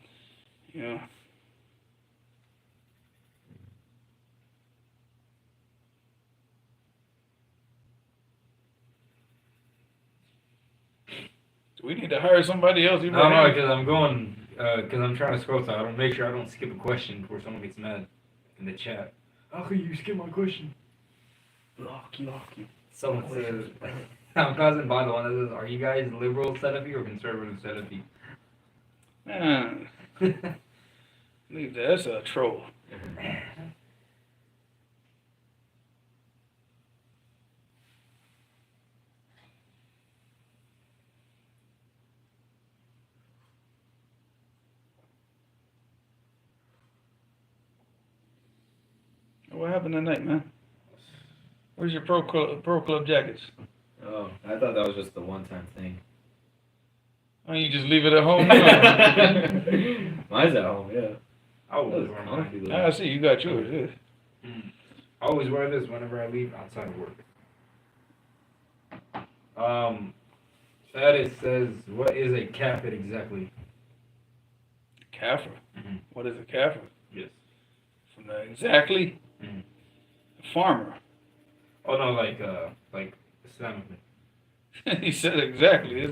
Do we need to hire somebody else? No, because I'm going, because I'm trying to scroll so I don't make sure I don't skip a question before someone gets mad in the chat. How could you skip my question? Block. Someone says, I'm causing by the one that says, are you guys liberal Salafi or conservative Salafi? Man, leave that. That's a troll. What happened tonight, man? Where's your pro club jackets? Oh, I thought that was just the one-time thing. Oh, you just leave it at home? Mine's at home, yeah. I always That wear was mine. comfy, though. I see, you got yours, yeah. I always wear this whenever I leave outside of work. Hadith says, what is a kafir exactly? Kafir. Mhm. What is a kafir? Yes. From the exactly? Mhm. Farmer. Oh no, like Islamically. He said exactly. It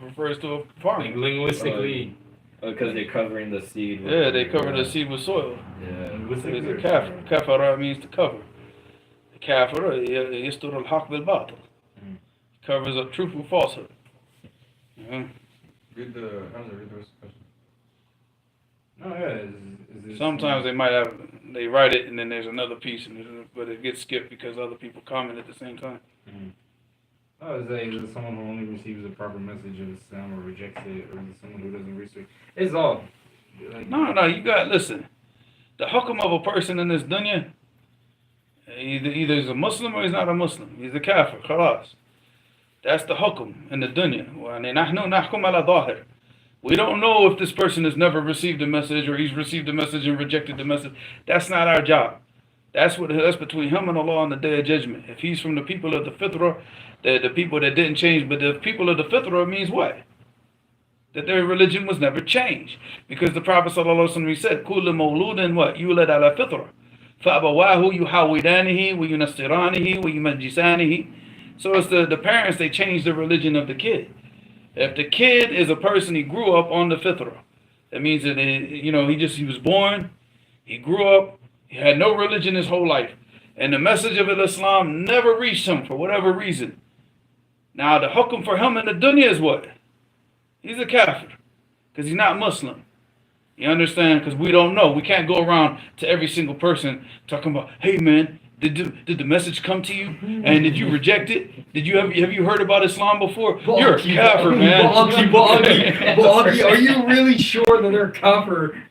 refers to a Like farmer. linguistically. Because they're covering the seed. with- Yeah, they cover the seed with soil. Yeah. It's a kafir. Kafara means to cover. The kafir, yastur al-haq bil-batil. Mhm. Covers up truth with falsehood. Yeah. Read the rest of the question. No, yeah. Is this Sometimes they write it and then there's another piece, but it gets skipped because other people comment at the same time. Oh, is it someone who only receives the proper message of Islam or rejects it, or is it someone who doesn't research? It's all. Like, No, you got listen. The hukum of a person in this dunya, either he's a Muslim or he's not a Muslim. He's a kafir, khalas. That's the hukum in the dunya. We don't know if this person has never received a message or he's received a message and rejected the message. That's not our job. That's between him and Allah on the day of judgment. If he's from the people of the fitrah, the people that didn't change, but the people of the fitrah means what? That their religion was never changed. Because the Prophet ﷺ said, كُلُّ مَوْلُودٍ what? يُولَدْ عَلَى فِطْرَةٍ فَأَبَوَاهُ يُحَوِّدَانِهِ وَيُنَصِّرَانِهِ وَيُمَجِّسَانِهِ. So it's the parents, they change the religion of the kid. If the kid is a person, he grew up on the fitrah. That means that, he was born, he grew up, he had no religion his whole life. And the message of Islam never reached him for whatever reason. Now the hukum for him in the dunya is what? He's a kafir. Because he's not Muslim. You understand? Because we don't know. We can't go around to every single person talking about, hey man, did the message come to you? And did you reject it? Have you heard about Islam before? You're a kafir, man. Boggy, are you really sure that they're kafir?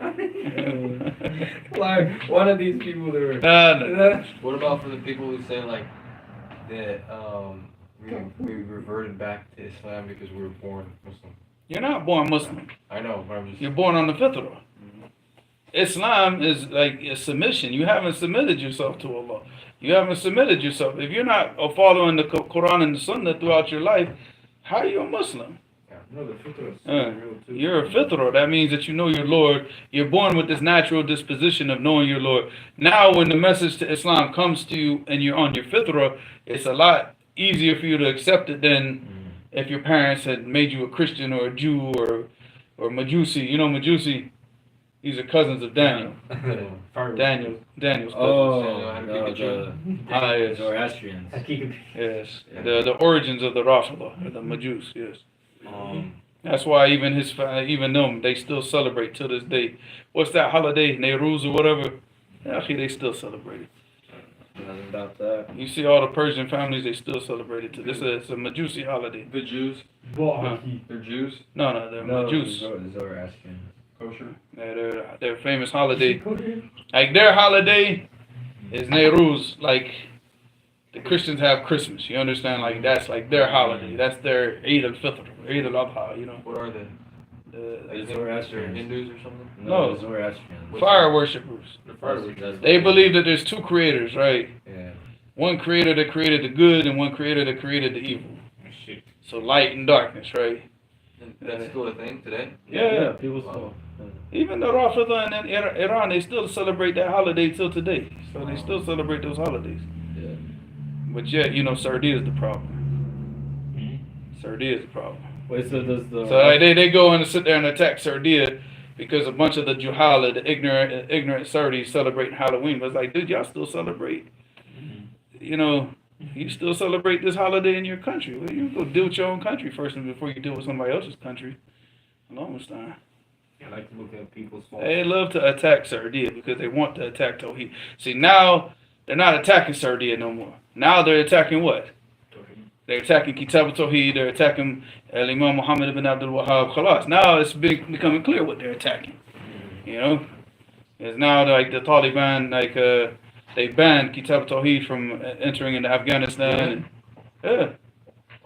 Like one of these people that were. What about for the people who say like that we reverted back to Islam because we were born Muslim? You're not born Muslim. I know, but I'm just. You're born on the fitrah. Islam is like a submission. You haven't submitted yourself to Allah. You haven't submitted yourself. If you're not following the Quran and the Sunnah throughout your life, how are you a Muslim? No, the fitrah is real too. You're a fitrah. That means that you know your Lord. You're born with this natural disposition of knowing your Lord. Now, when the message to Islam comes to you and you're on your fitrah, it's a lot easier for you to accept it than if your parents had made you a Christian or a Jew or Majusi. You know Majusi? These are cousins of Daniel. Daniel's cousins. Yes. Zoroastrians. Yes. The origins of the Rafida, the Majus. Yes. That's why even them, they still celebrate till this day. What's that holiday? Nowruz or whatever? Actually, they still celebrate it. Nothing about that. You see all the Persian families, they still celebrate it. It's a Majusi holiday. The Jews? Huh? They're Jews? No, they're Majus. Zoroastrians. Kosher? Yeah, their famous holiday. Like their holiday is Nowruz. Like the Christians have Christmas. You understand? Like that's like their holiday. That's their Eid al-Fitr, Eid al-Adha. You know. What are they? The Zoroastrians. Hindus or something? No. The Zoroastrians. Fire worshippers. The fire worshippers. They believe that there's two creators, right? Yeah. One creator that created the good, and one creator that created the evil. Shit. So light and darkness, right? And that's still a thing today? Yeah. People still. Even the Rafida and in Iran, they still celebrate that holiday till today. So they still celebrate those holidays. Yeah. But yet, Sardi is the problem. Sardi is the problem. Wait, so does the. So they go and sit there and attack Sardia because a bunch of the Juhala, the ignorant Sardis, celebrate Halloween. But it's like, dude, y'all still celebrate. You still celebrate this holiday in your country. Well, you go deal with your own country first before you deal with somebody else's country. Almost time. I like to look at people's faults. They love to attack Sardia because they want to attack Tawheed. See, now they're not attacking Sardia no more. Now they're attacking what? They're attacking Kitab al-Tawheed. They're attacking Imam Muhammad ibn Abdul Wahhab. Khalas. Now it's becoming clear what they're attacking. It's now like the Taliban, they banned Kitab al-Tawheed from entering into Afghanistan. Yeah.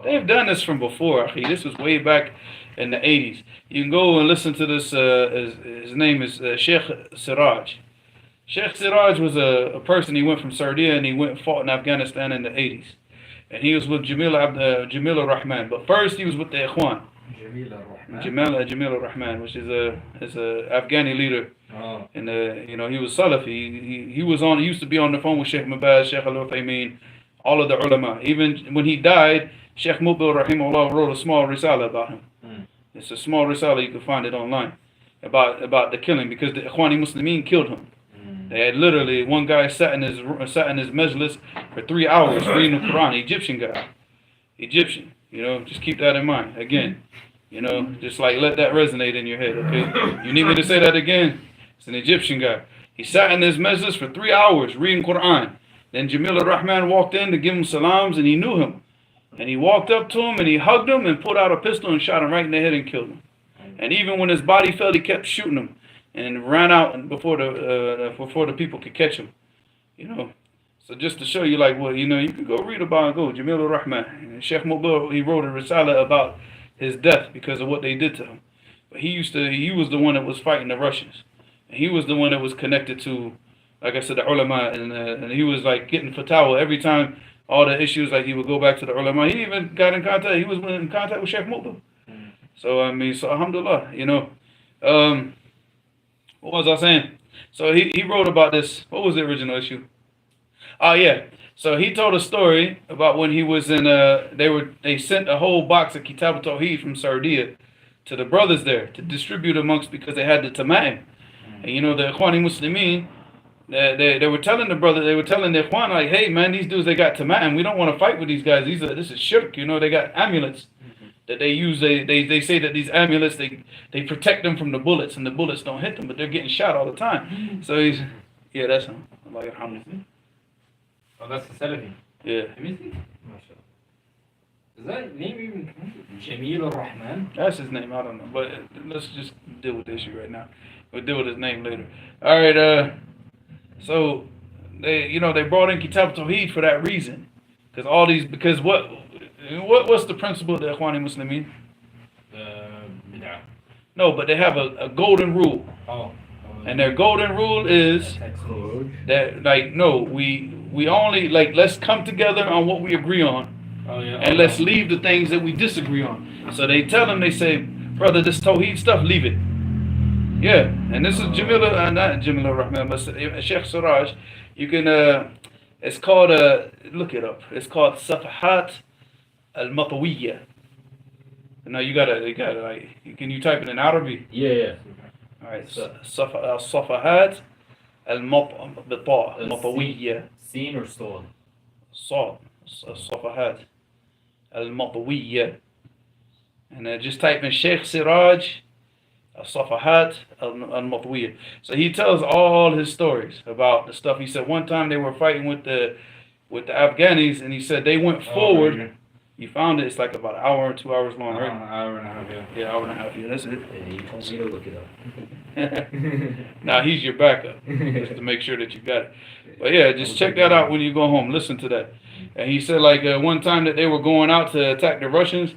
They've done this from before, akhi. This was way back in the 80s. You can go and listen to this. His name is Sheikh Siraj. Sheikh Siraj was a person. He went from Sardia and he went and fought in Afghanistan in the 80s. And he was with Jamil al-Rahman. But first he was with the Ikhwan. Jamil al-Rahman, which is a Afghani leader. Oh. And he was Salafi. He used to be on the phone with Sheikh Mubaz, Sheikh Al-Uthaymeen, all of the ulama. Even when he died, Sheikh Mubil Rahimahullah wrote a small risala about him. It's a small risala, you can find it online, about the killing, because the Ikhwani Muslimin killed him. They had literally, one guy sat in his majlis for 3 hours reading the Quran, Egyptian guy. Just keep that in mind. Again, just like let that resonate in your head, okay? You need me to say that again? It's an Egyptian guy. He sat in his majlis for 3 hours reading Quran. Then Jamil al-Rahman walked in to give him salams, and he knew him. And he walked up to him and he hugged him and pulled out a pistol and shot him right in the head and killed him. And even when his body fell, he kept shooting him and ran out before the people could catch him. So just to show you, you can go read about Jamil al-Rahman. And Sheikh Mubil, he wrote a risala about his death because of what they did to him. But he was the one that was fighting the Russians. And he was the one that was connected to, like I said, the ulama, and he was getting fatwa every time. All the issues, he would go back to the ulama. He even got in contact. He was in contact with Sheikh Mubil. So alhamdulillah, what was I saying? So he wrote about this. What was the original issue? Oh yeah. So he told a story about when he was in they sent a whole box of Kitab al-Tawheed from Sardia to the brothers there to distribute amongst, because they had the Tama'im. And the Ikhwani Muslimin, They were telling the brother, they were telling their Ikhwan, like, hey man, these dudes, they got Tama'im, we don't want to fight with these guys. This is shirk, you know, they got amulets that they use. They say that these amulets, they protect them from the bullets, and the bullets don't hit them, but they're getting shot all the time. So he's, yeah, that's him. Allah yarhamhu. Oh, that's the Salafi. Yeah. Let me see. Is that name even Jamil al-Rahman? That's his name, I don't know, but let's just deal with the issue right now. We'll deal with his name later. All right, so they brought in Kitab Tawheed for that reason, because what's the principle of the Ikhwani Muslimin? Bid'ah. No, but they have a golden rule, and their golden rule is that we only let's come together on what we agree on. Oh, yeah. And let's leave the things that we disagree on. So they tell them, they say, brother, this Tawheed stuff, leave it. Yeah, and this is not Jamil al-Rahman, but Sheikh Siraj. You can, it's called, look it up. It's called Safahat al-Matawiyya. No, you gotta, can you type it in Arabic? Yeah. All right, Safahat al-Matawiyya. Seen or stone? Safahat al-Matawiyya. And just type in Sheikh Siraj Safahat al-Matawiyya. So he tells all his stories about the stuff. He said one time they were fighting with the Afghanis, and he said they went forward. Right. You found it. It's like about an hour or 2 hours long, right? An hour and a half, yeah. Yeah, hour and a half. Yeah, that's it. Yeah, you told me to look it up. Now he's your backup, just to make sure that you got it. But yeah, just check that out when you go home. Listen to that. And he said one time that they were going out to attack the Russians,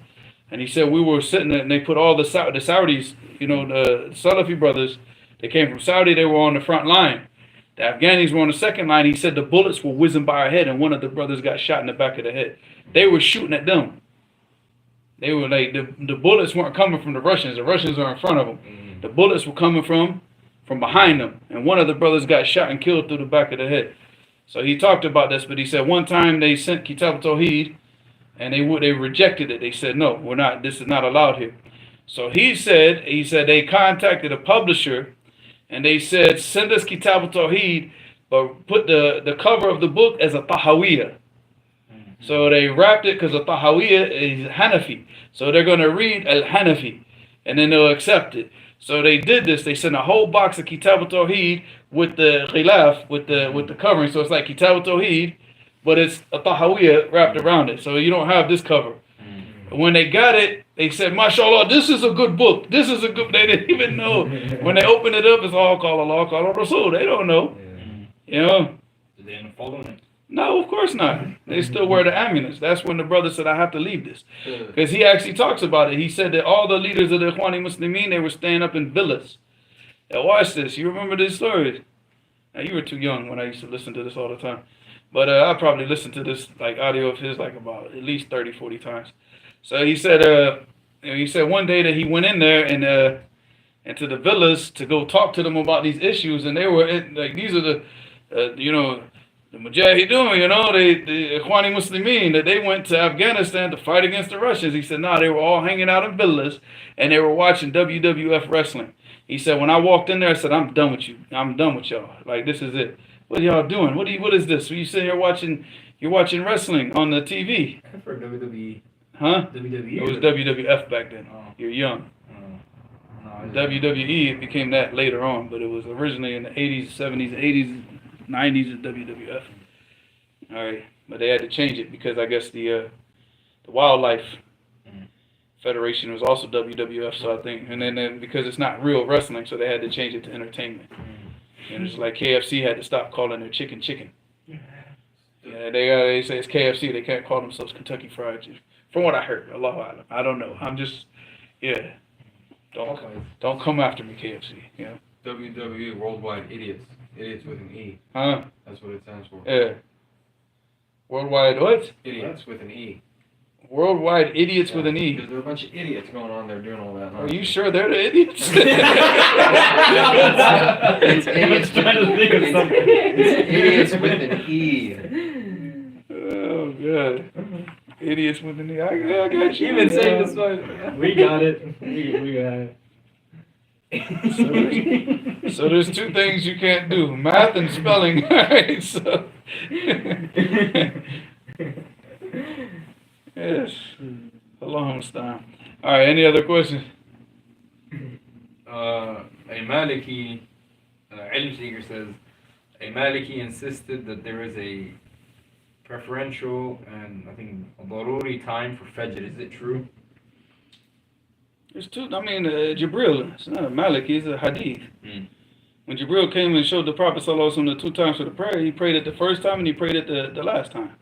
and he said we were sitting there, and they put all the Saudis, the Salafi brothers, they came from Saudi, they were on the front line. The Afghanis were on the second line. He said the bullets were whizzing by our head, and one of the brothers got shot in the back of the head. They were shooting at them. They were the bullets weren't coming from the Russians. The Russians are in front of them. The bullets were coming from behind them, and one of the brothers got shot and killed through the back of the head. So he talked about this, but he said one time they sent Kitab Tawheed, and they rejected it. They said no, we're not. This is not allowed here. So he said they contacted a publisher, and they said send us Kitab Tawheed, but put the cover of the book as a Tahawiyah. So they wrapped it because a Tahawiyah is Hanafi. So they're going to read Al-Hanafi, and then they'll accept it. So they did this. They sent a whole box of Kitab Tawheed with the khilaf, with the covering. So it's like Kitab Tawheed, but it's a Tahawiyah wrapped around it. So you don't have this cover. When they got it, they said, MashaAllah, this is a good book. This is a good. They didn't even know. When they opened it up, it's all called Allah, called Rasul. They don't know. You know? Did they end up following it? No, of course not. They still wear the amulets. That's when the brother said, I have to leave this. Because he actually talks about it. He said that all the leaders of the Ikhwani Muslimin, they were staying up in villas. Now watch this. You remember these stories? Now you were too young when I used to listen to this all the time. But I probably listened to this audio of his about at least 30, 40 times. So he said one day that he went in there and into the villas to go talk to them about these issues, and they were these are the the Mujahideen, the Ikhwani Muslimin, that they went to Afghanistan to fight against the Russians. He said, they were all hanging out in villas, and they were watching WWF wrestling. He said, when I walked in there, I said, I'm done with you. I'm done with y'all. This is it. What are y'all doing? What is this? You sitting here watching wrestling on the TV. For WWE. Huh? WWE. It was WWF back then. Oh. You're young. No, WWE, it became that later on, but it was originally in the 80s, 70s, 80s, 90s at WWF. All right, but they had to change it because I guess the Wildlife Federation was also WWF. So I think, and then because it's not real wrestling, so they had to change it to entertainment. And it's like KFC had to stop calling their chicken. Yeah, they say it's KFC. They can't call themselves Kentucky Fried Chicken. From what I heard, Allahu A'lam. I don't know. I'm just, yeah. Don't come after me, KFC. Yeah. WWE Worldwide Idiots. Idiots with an E. Huh? That's what it stands for. Yeah. Worldwide what? Idiots with an E. Worldwide Idiots with an E. Because there are a bunch of idiots going on there doing all that. Are you sure they're the idiots? It's idiots with an E. Oh, God. Idiots with an E. I got you. Even saying this one. We got it. We got it. So there's two things you can't do: math and spelling. Alright, so yes. Allah musta'an. Alright, any other questions? A Maliki ilm seeker says, a Maliki insisted that there is a preferential and I think a daruri time for Fajr. Is it true? There's two. I mean, Jibril. It's not a Maliki. It's a Hadith. Mm. When Jibril came and showed the Prophet ﷺ the 2 times for the prayer, he prayed it the first time and he prayed it the last time.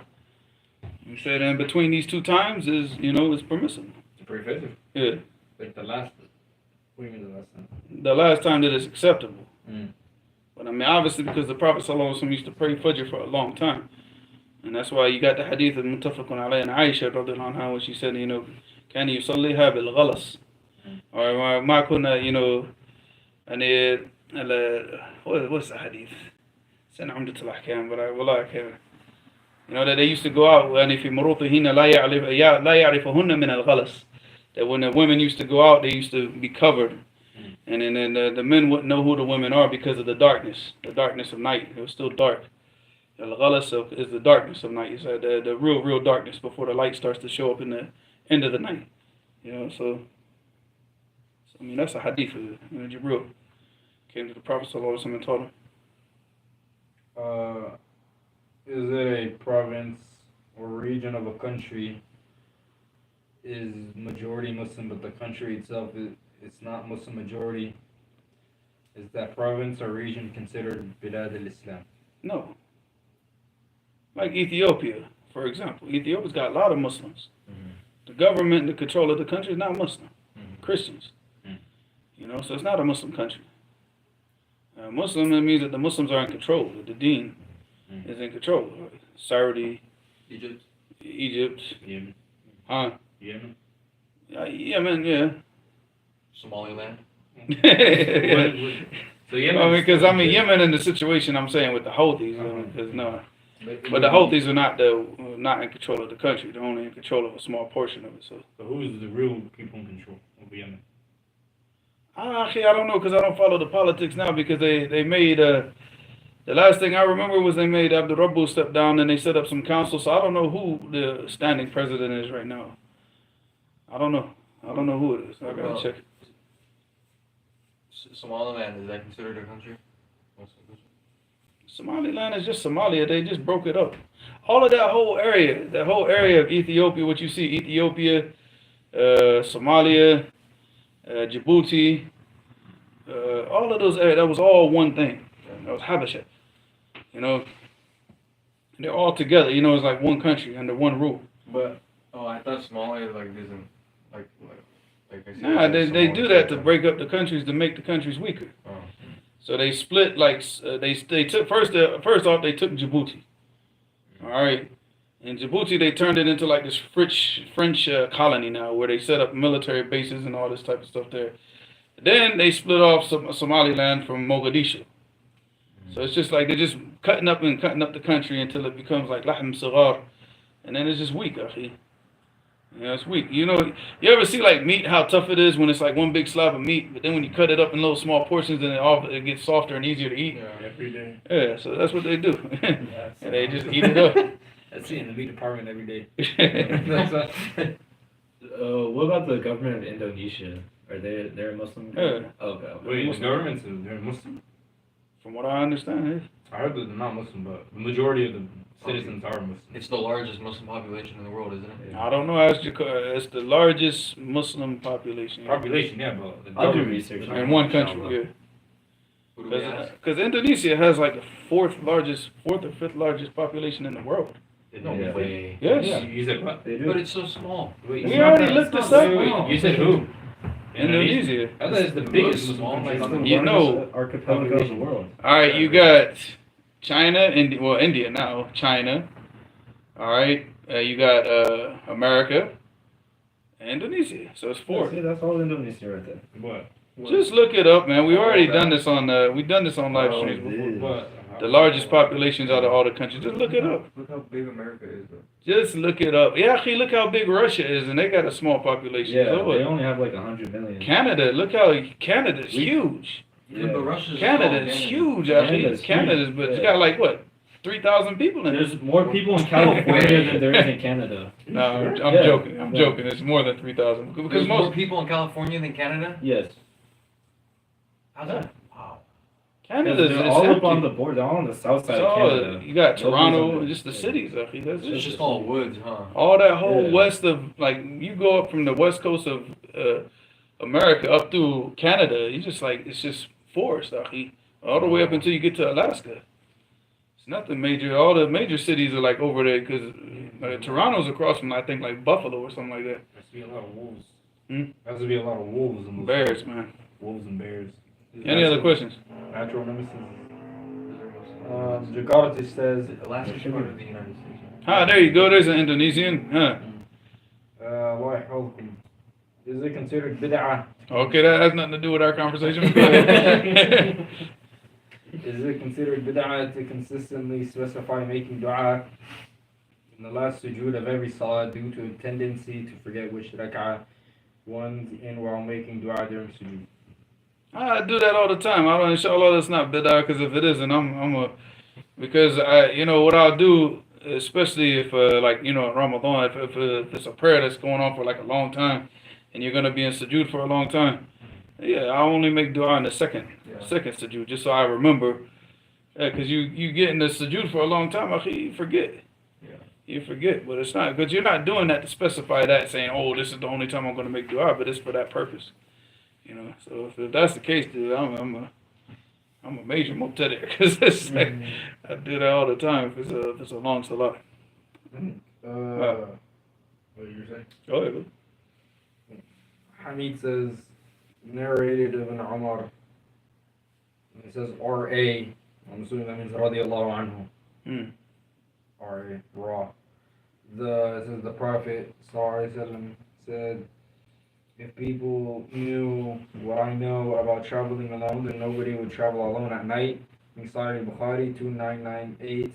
He said, in between these 2 times is, it's permissible. To pray Fajr? Yeah. Like the last. What do you mean the last time? The last time that it's acceptable. Mm. But I mean, obviously, because the Prophet ﷺ used to pray Fajr for a long time. And that's why you got the hadith of Muttafaqun alayhi and Aisha radiallahu anha when she said, can you yusalliha bil ghalas? Or ma kunna, and what's the hadith? It's an Umdatul Ahkam, but I can't. That they used to go out, and if murutihinna la ya'rifuhunna min al ghalas. That when the women used to go out, they used to be covered. And then the men wouldn't know who the women are because of the darkness of night. It was still dark. Al-ghalas is the darkness of night. It's the real darkness before the light starts to show up in the end of the night. So I mean, that's a hadith of Jibril. Came to the Prophet ﷺ and taught him. Is it a province or region of a country is majority Muslim, but the country itself it's not Muslim majority? Is that province or region considered Bilad al-Islam? No. Like Ethiopia, for example. Ethiopia's got a lot of Muslims. Mm-hmm. The government and the control of the country is not Muslim. Mm-hmm. Christians. So it's not a Muslim country. Muslim, it means that the Muslims are in control. That the deen is in control. Saudi, Egypt. Yemen. Huh? Yemen. Yemen, yeah. Somaliland. So Yemen. Because Yemen in the situation I'm saying with the Houthis, because no. But the Houthis are not in control of the country. They're only in control of a small portion of it. So who is the real people in control of Yemen? Actually, I don't know because I don't follow the politics now because they made the last thing I remember was they made Abdul Rabbu step down and they set up some council. So I don't know who the standing president is right now. I don't know who it is. I gotta check. Somaliland, is that considered a country? Somaliland is just Somalia. They just broke it up. All of that whole area of Ethiopia, what you see, Ethiopia, Somalia, Djibouti, all of those areas, that was all one thing. That was Habasha. They're all together. It's like one country under one rule. But I thought Somalia isn't like I said. Nah, they do that to break up the countries to make the countries weaker. Oh. So they split they took first off they took Djibouti. All right. In Djibouti, they turned it into like this French colony now, where they set up military bases and all this type of stuff there. Then they split off Somaliland from Mogadishu. So it's just like they're just cutting up the country until it becomes like Lahm Sagar, and then it's just weak, akhi. It's weak. You ever see like meat, how tough it is when it's like one big slab of meat, but then when you cut it up in little small portions, then it gets softer and easier to eat. Yeah, every day. Yeah, so that's what they do, and they just eat it up. That's in the meat department every day. What about the government of Indonesia? Are they're a Muslim? Yeah. Okay. Wait, the government's they're Muslim? From what I understand, I heard that they're not Muslim, but the majority of the citizens are Muslim. it's the largest Muslim population in the world, isn't it? I don't know. It's the largest Muslim population. Population, yeah, but the I'll do government- research on In one country, Who do we yeah. ask? Because Indonesia has like the fourth or fifth largest population in the world. No Yeah. way. Yes. You said what? They do. But it's so small. Wait, We it's not already that- looked it's this not up. that small. You said who? Indonesia. I thought it's the biggest Small, Muslim like, country. You know- archipelago of the world. All right, you got China, India now, China. All right, you got America, and Indonesia. So it's four. See, that's all Indonesia right there. What? Just look it up, man. We already done this on live streams before. dude. What? The largest populations out of all the countries. Just look it up. Look how big America is, bro. Just look it up. Yeah, actually, look how big Russia is, and they got a small population. Yeah, So they what? only have like 100 million. Canada, look how Canada's huge. Yeah, but Russia's Canada's huge, actually. Canada's Canada's, huge, but it's yeah. got like what, 3,000 people in it. There's more people in California than there is in Canada. No, I'm Yeah. joking. I'm Yeah. joking. It's more than 3,000 because There's more most people in California than Canada? Yes. How's that? Wow. Canada's They're is all up empty. on the border. They're all on the south side So, of Canada. you got Nobody's Toronto, on the- just the cities, actually. That's It's it. just all woods, huh? All that whole Yeah. west of, like, you go up from the west coast of America up through Canada, you just like, it's just forest, actually. All the way up until you get to Alaska. It's nothing major. All the major cities are like over there because Toronto's across from, I think, like Buffalo or something like that. There has to be a lot of wolves. Hmm? There has to be a lot of wolves in those Bears, man. Wolves and bears. Any other questions? Natural nemesis. Jakarta says, Alaska's part of the United States. Ah, there you go. There's an Indonesian. Huh. Allah يحفظكم. Is it considered bid'ah? Okay, that has nothing to do with our conversation. Go ahead. Is it considered bid'ah to consistently specify making dua in the last sujood of every salah due to a tendency to forget which rak'ah one's in while making dua during sujood? I do that all the time. I don't, inshallah, that's not bid'ah, because if it isn't, because you know, what I'll do, especially if, like, you know, Ramadan, if it's a prayer that's going on for like a long time, and you're going to be in sujood for a long time, yeah, I only make dua in the second sujood, just so I remember, because you get in the sujood for a long time, you forget. You forget, but it's not, because you're not doing that to specify that, saying, oh, this is the only time I'm going to make dua, but it's for that purpose. You know, so if that's the case, dude, I'm a major mubtadi', because it's like, I do that all the time if it's a long salah. What you saying? Go ahead, bro. Hamid says, narrated Ibn Umar. It says R.A. I'm assuming that means radiallahu anhu. R.A. Ra. It says the Prophet ﷺ said, if people knew what I know about traveling alone, then nobody would travel alone at night. In Sahih Bukhari 2998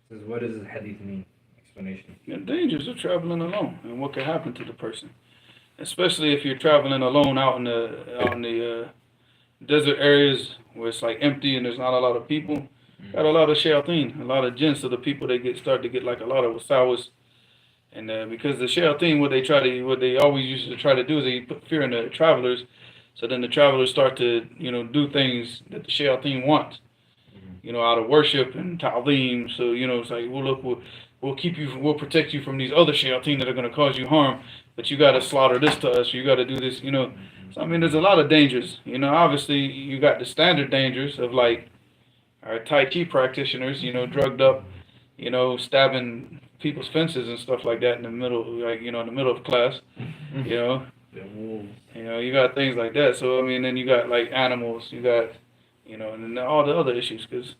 says, what does this hadith mean? Explanation. The dangers of traveling alone and what can happen to the person, especially if you're traveling alone out in the desert areas where it's like empty and there's not a lot of people. Got a lot of shayateen, a lot of jinns of the people. They start to get like a lot of wasawas. And because the shayateen, what they always used to try to do is they put fear in the travelers, so then the travelers start to, you know, do things that the shayateen want, you know, out of worship and ta'zeem. So, you know, it's like, well, look, we'll protect you from these other shayateen that are going to cause you harm, but you got to slaughter this to us, or you got to do this, you know. So I mean, there's a lot of dangers. You know, obviously you got the standard dangers of like our Tai Chi practitioners, you know, drugged up, you know, stabbing people's fences and stuff like that in the middle, like, you know, in the middle of class, you know. You know, you got things like that. So I mean, then you got like animals, you got, you know, and then all the other issues, because,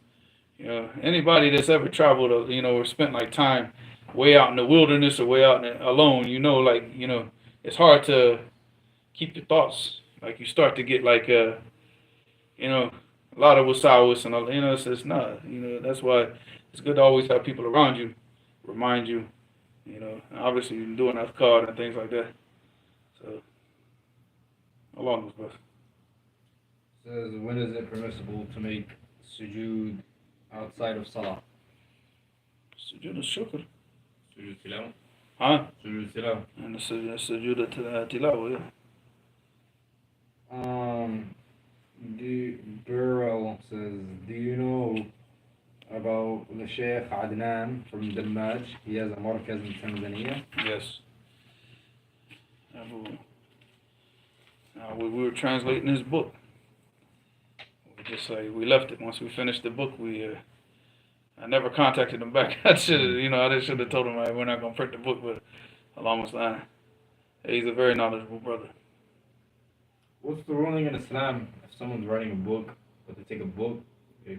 you know, anybody that's ever traveled, you know, or spent like time way out in the wilderness or way out alone, you know, like, you know, it's hard to keep your thoughts. Like, you start to get like, you know, a lot of wasawas and all, you know, it's not, you know, that's why it's good to always have people around you, remind you, you know, obviously doing that card and things like that. So, along those lines. Says, when is it permissible to make sujood outside of salah? Sujood al-shukr. Sujood tilawa? Huh? Sujood tilawa. And the sujood al-tilawa, yeah. Burrell says, do you know about the Sheikh Adnan from Dammaj? He has a markaz in Tanzania. Yes. We were translating his book. We left it once we finished the book. I never contacted him back. I should have told him we're not gonna print the book, but Allah musta'an. He's a very knowledgeable brother. What's the ruling in Islam if someone's writing a book, but they take a book, they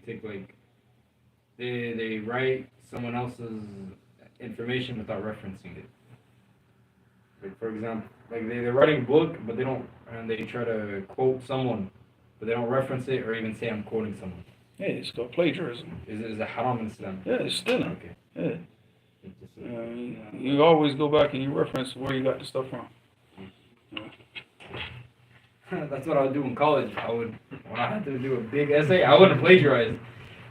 write someone else's information without referencing it? Like, for example, like they're writing a book, but they don't, and they try to quote someone, but they don't reference it or even say I'm quoting someone. Yeah, it's called plagiarism. Is it haram in Islam? Yeah, it's stealing. Okay. Yeah. You always go back and you reference where you got the stuff from. That's what I would do in college. When I had to do a big essay, I wouldn't plagiarize.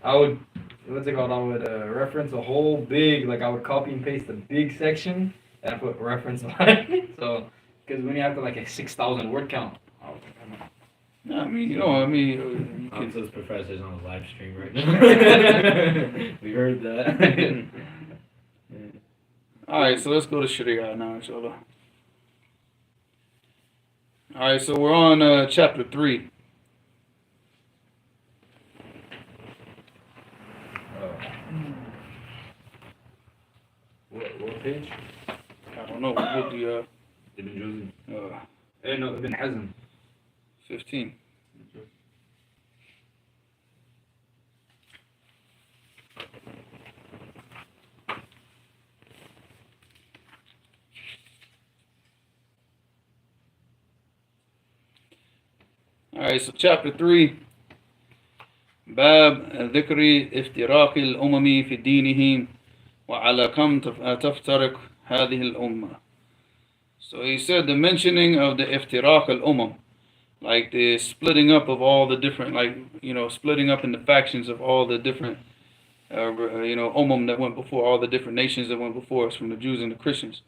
I would, what's it called? I would reference a whole big, like I would copy and paste a big section and I put reference line. So, because when you have to like a 6,000 word count, I was like, I'm not. No, I mean, you can. Hamza's professor's on a live stream right now. We heard that. Alright, so let's go to Sharia now, inshallah. Alright, so we're on chapter 3. What page? I don't know, what would be Ibn Juzzi. No, Ibn Hazm. 15. Alright, so chapter 3. باب ذكر افتراق الأمم في دينهم وعلى كم تفترق هذه الأمة. So he said the mentioning of the iftiraq al-umam, like the splitting up of all the different, splitting up in the factions of all the different, umam that went before, all the different nations that went before us, from the Jews and the Christians.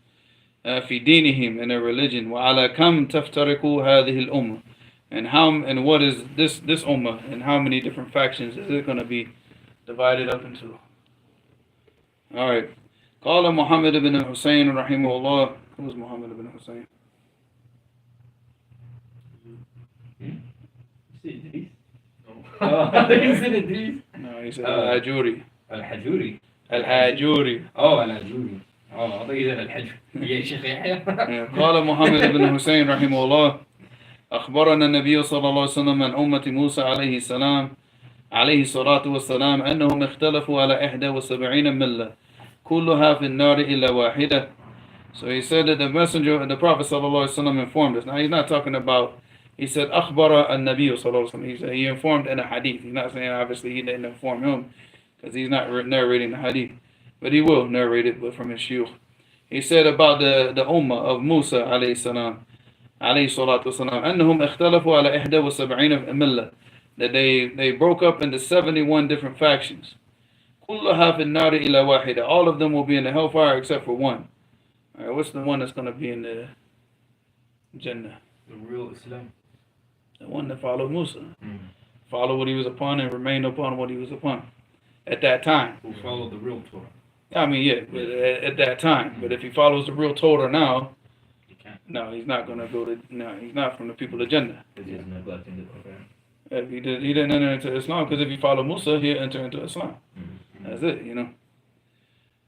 في دينهم, in their religion. وعلى كم تفترق هذه الأمة. And what is this ummah, and how many different factions is it going to be divided up into? All right. قال محمد بن حسين رحمه الله. Who's Muhammad ibn Hussein? You said Idris? No, he said Al-Hajuri. Al-Hajuri. Al-Hajuri. Oh, Al-Hajuri. Oh, I thought you said Al-Hajr. Yeah, Sheikh Yahya. قال محمد بن حسين رحمه الله. أخبرنا النبي صلى الله عليه وسلم عن أمة موسى عليه الصلاة والسلام أنهم اختلفوا على 71 ملة كلها في النار إلا واحدة. So he said that the Prophet صلى الله عليه وسلم informed us. Now he's not talking about, he said أخبر النبي صلى الله عليه وسلم. He informed in a hadith. He's not saying obviously he didn't inform him because he's not narrating the hadith, but he will narrate it, but from his shuyukh. He said about the ummah of Musa عليه السلام عليه الصلاة والسلام أنهم اختلفوا على 71 ملة, that they broke up into 71 different factions. كلها في النار إلا واحدة. All of them will be in the hellfire except for one. All right, what's the one that's going to be in the Jannah? The real Islam. The one that followed Musa. Followed what he was upon and remained upon what he was upon at that time. Who followed the real Torah. I mean, yeah, but at that time. But if he follows the real Torah now, no, he's not going to go to, no, he's not from the people of Jannah. Because he's neglecting the program. If he didn't enter into Islam, because if you follow Musa, he'll enter into Islam. That's it,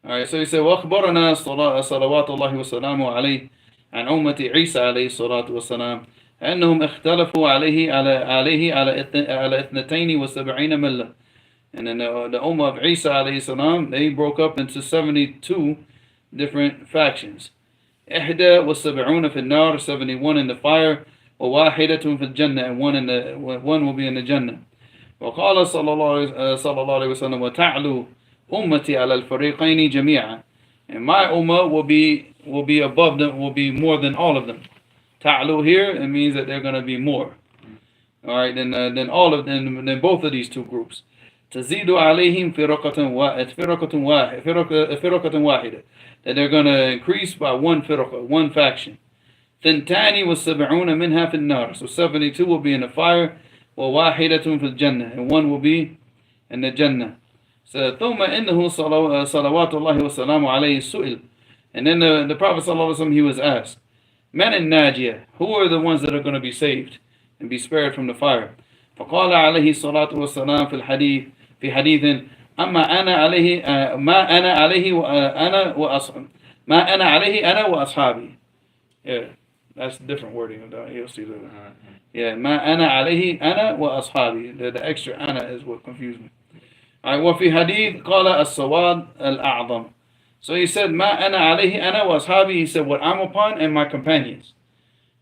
Alright, so he said, وَأخْبَرَنَا صَلَوَاتُ اللَّهِ وَسَلَامُهُ عَلَيْهِ عن أمة عيسى عليه الصلاة والسلام أنهم اختلفوا على 72 ملة. And then the ummah of Isa alayhi salam, they broke up into 72 different factions. 71 في النار, 71 in the fire, وواحدة في الجنة, and one will be in the Jannah. وقال صلى الله عليه وسلم وتعلو أمتي على الفريقين جميعا. And my ummah will be above them, will be more than all of them. Ta'lu here, it means that they're going to be more. All right, then both of these two groups. تزيد عليهم فرقة واحدة, that they're going to increase by one faction. ثنتان والسبعون منها في النار, so 72 will be in the fire, وواحدة في الجنة, and one will be in the Jannah. So ثم إنه صلوات الله وسلامه عليه سئل, and then the Prophet ﷺ, he was asked, من الناجية, who are the ones that are going to be saved and be spared from the fire? فقال عليه الصلاة والسلام في حديث أما أنا عليه ما أنا عليه أنا وأصحابي. Yeah, that's different wording of that. You'll see that. Yeah, ما أنا عليه أنا وأصحابي. The extra أنا is what confused me. وفي حديث قال السواد الأعظم. So he said ما أنا عليه أنا وأصحابي. He said what I'm upon and my companions.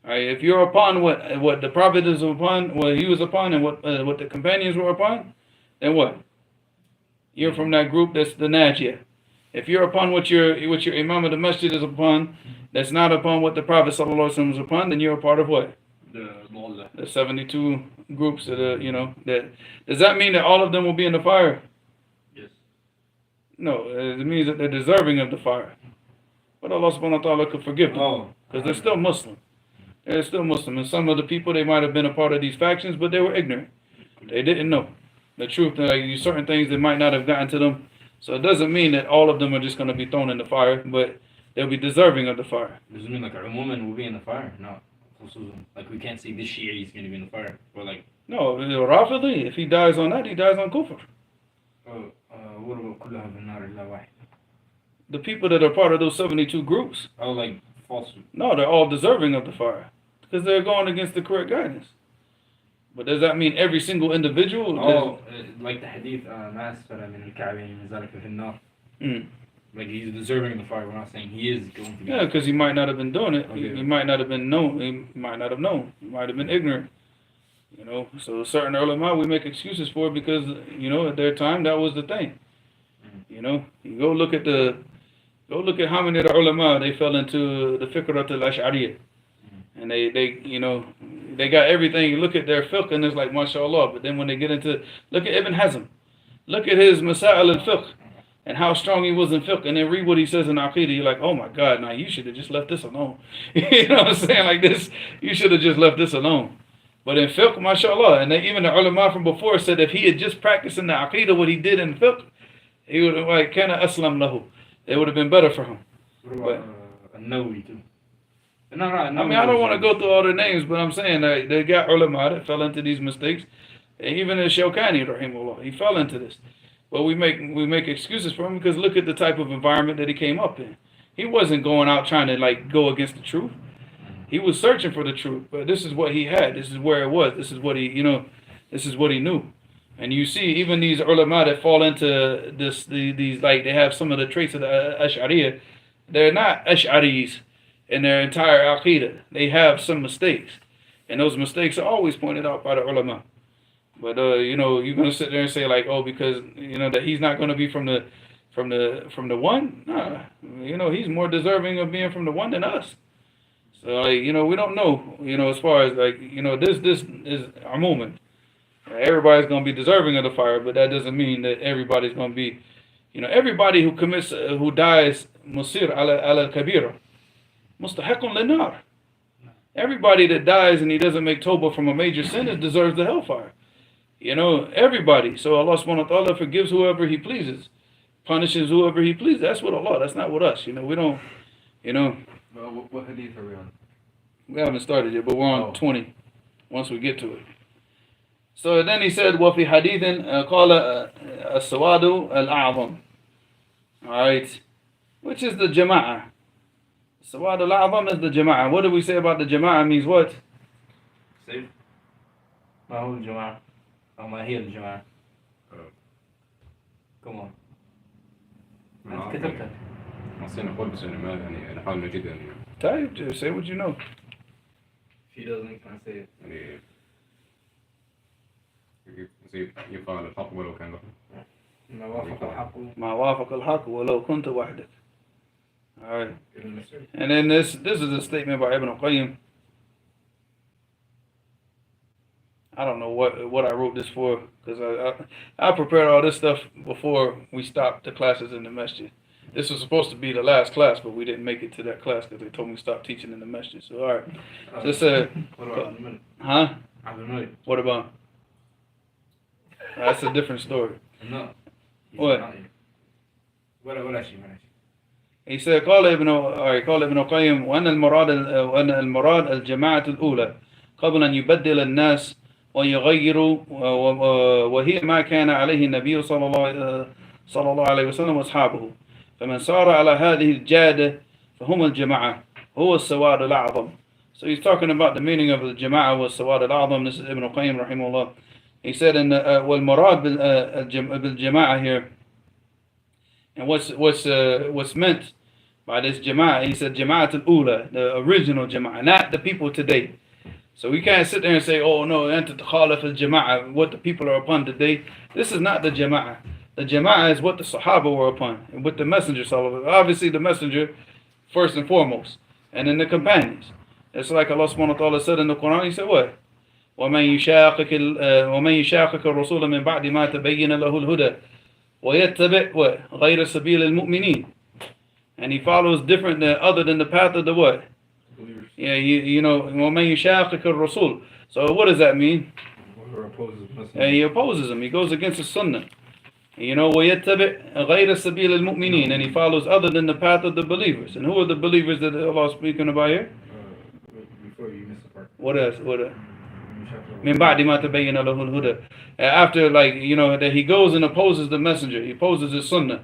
Alright, if you're upon what the Prophet is upon, what he was upon, and what the companions were upon, then what? You're from that group that's the Najiyah. If you're upon what your Imam of the Masjid is upon, that's not upon what the Prophet ﷺ was upon, then you're a part of what? The 72 groups that that. Does that mean that all of them will be in the fire? Yes. No, it means that they're deserving of the fire. But Allah subhanahu wa ta'ala could forgive them. Because they're still Muslim. They're still Muslim. And some of the people, they might have been a part of these factions, but they were ignorant. They didn't know the truth. Like certain things that might not have gotten to them. So it doesn't mean that all of them are just going to be thrown in the fire, but they'll be deserving of the fire. Does it mean like a woman will be in the fire? No. Like we can't say this Shia is going to be in the fire. Or like... No, Rafidi, if he dies on that, he dies on kufr. What about كلها بالنار إلا واحد? The people that are part of those 72 groups. Oh, like false. No, they're all deserving of the fire. Because they're going against the correct guidance. But does that mean every single individual? Like the Hadith, ما أسفل من الكعبين ذلك في النار. Mm. Like he's deserving of the fire. We're not saying he is going to be. Yeah, because he might not have been doing it. Okay. He might not have been known. He might not have known. He might have been ignorant. So certain ulama we make excuses for because at their time that was the thing. You go look at how many of the ulama they fell into the fikrat al-ash'ariyah, and they got everything. You look at their fiqh and it's like mashallah, but then when they get into look at Ibn Hazm, look at his masail al-fiqh and how strong he was in fiqh, and then read what he says in aqidah. You're like, oh my God, now you should have just left this alone. You know what I'm saying? Like this, you should have just left this alone. But in fiqh, mashallah, and even the ulama from before said if he had just practiced in the aqidah what he did in fiqh, he would have like kana aslam lahu. It would have been better for him. What about Nawawi too? No, I mean, I don't want to go through all their names, but I'm saying that they got ulama that fell into these mistakes. And even the Shawkani, rahimahullah, he fell into this. But we make excuses for him because look at the type of environment that he came up in. He wasn't going out trying to like go against the truth. He was searching for the truth, but this is what he had. This is where it was. This is what this is what he knew. And you see, even these ulama that fall into these like they have some of the traits of the Ash'ariyah, they're not Ash'aris in their entire aqidah. They have some mistakes, and those mistakes are always pointed out by the ulama. But you're gonna sit there and say like, oh, because that he's not gonna be from the one. Nah, he's more deserving of being from the one than us. So like, we don't know, as far as like, this is our moment. Everybody's gonna be deserving of the fire, but that doesn't mean that everybody's gonna be, everybody who dies musir ala kabira, mustahiqun linar. Everybody that dies and he doesn't make tawbah from a major sin deserves the hellfire. Everybody. So Allah subhanahu wa ta'ala forgives whoever he pleases, punishes whoever he pleases. That's with Allah. That's not with us. We don't. Well, what hadith are we on? We haven't started yet, but we're on 20. Once we get to it. So then he said, وَفِي حَدِيثٍ قَالَ السَّوَادُ الْأَعْظَمُ. Alright. Which is the Jama'ah. Sawad al-A'zam is the Jama'ah. What do we say about the Jama'ah means what? Safe. ما هو الجماعة أو ما هي الجماعة. Come on. أنت كتبتها. نسينا نقول بس ما نحاول نجد طيب, say what you know. If he doesn't, can I say it? زي يقال الحق ولو كان ما وافق الحق. ما وافق الحق ولو كنت وحدك. Alright. And then this is a statement by Ibn Qayyim. I don't know what I wrote this for, because I prepared all this stuff before we stopped the classes in the masjid. This was supposed to be the last class, but we didn't make it to that class because they told me to stop teaching in the masjid. So alright. Just What about huh? I don't know. What about? That's a different story. No. What? ولا شيء. He said, قال ابن القيم وأن المراد الجماعة الأولى قبل أن يبدل الناس ويغيروا وهي ما كان عليه النبي صلى الله عليه وسلم وأصحابه فمن صار على هذه الجادة فهم الجماعة هو السواد الأعظم. So he's talking about the meaning of the Jama'ah was Sawad al-A'zam. This is Ibn Qayyim rahimahullah. He said in والمراد بالجماعة here, and what's meant by this Jama'ah, he said Jama'at al-Ula, the original Jama'ah, not the people today. So we can't sit there and say, oh no, anta takhalaf al-jama'ah, what the people are upon today. This is not the jama'ah. The jama'ah is what the Sahaba were upon, and what the Messenger sallallahu. Obviously the Messenger, first and foremost, and then the companions. It's like Allah subhanahu wa ta'ala said in the Quran, He said what? وَمَنْ يُشَاقِقِ الرَّسُولَ مِنْ بَعْدِ مَا تَبَيَّنَ لَهُ الْهُدَى وَيَتَّبِعْ what? غَيْرَ سَبِيلِ الْمُؤْمِنِينَ. And he follows different other than the path of the what? Yeah, you know, وَمَنْ يُشَاقِقِ الرَّسُولَ. So what does that mean? He opposes him. He goes against the Sunnah. You know, وَيَتَّبِعْ غَيْرَ سَبِيلِ الْمُؤْمِنِينَ. And he follows other than the path of the believers. And who are the believers that Allah is speaking about here? Before you miss the part. What else? Min ba'di ma tabayyana lahu al-huda. After, like, you know, that he goes and opposes the messenger, he opposes his sunnah.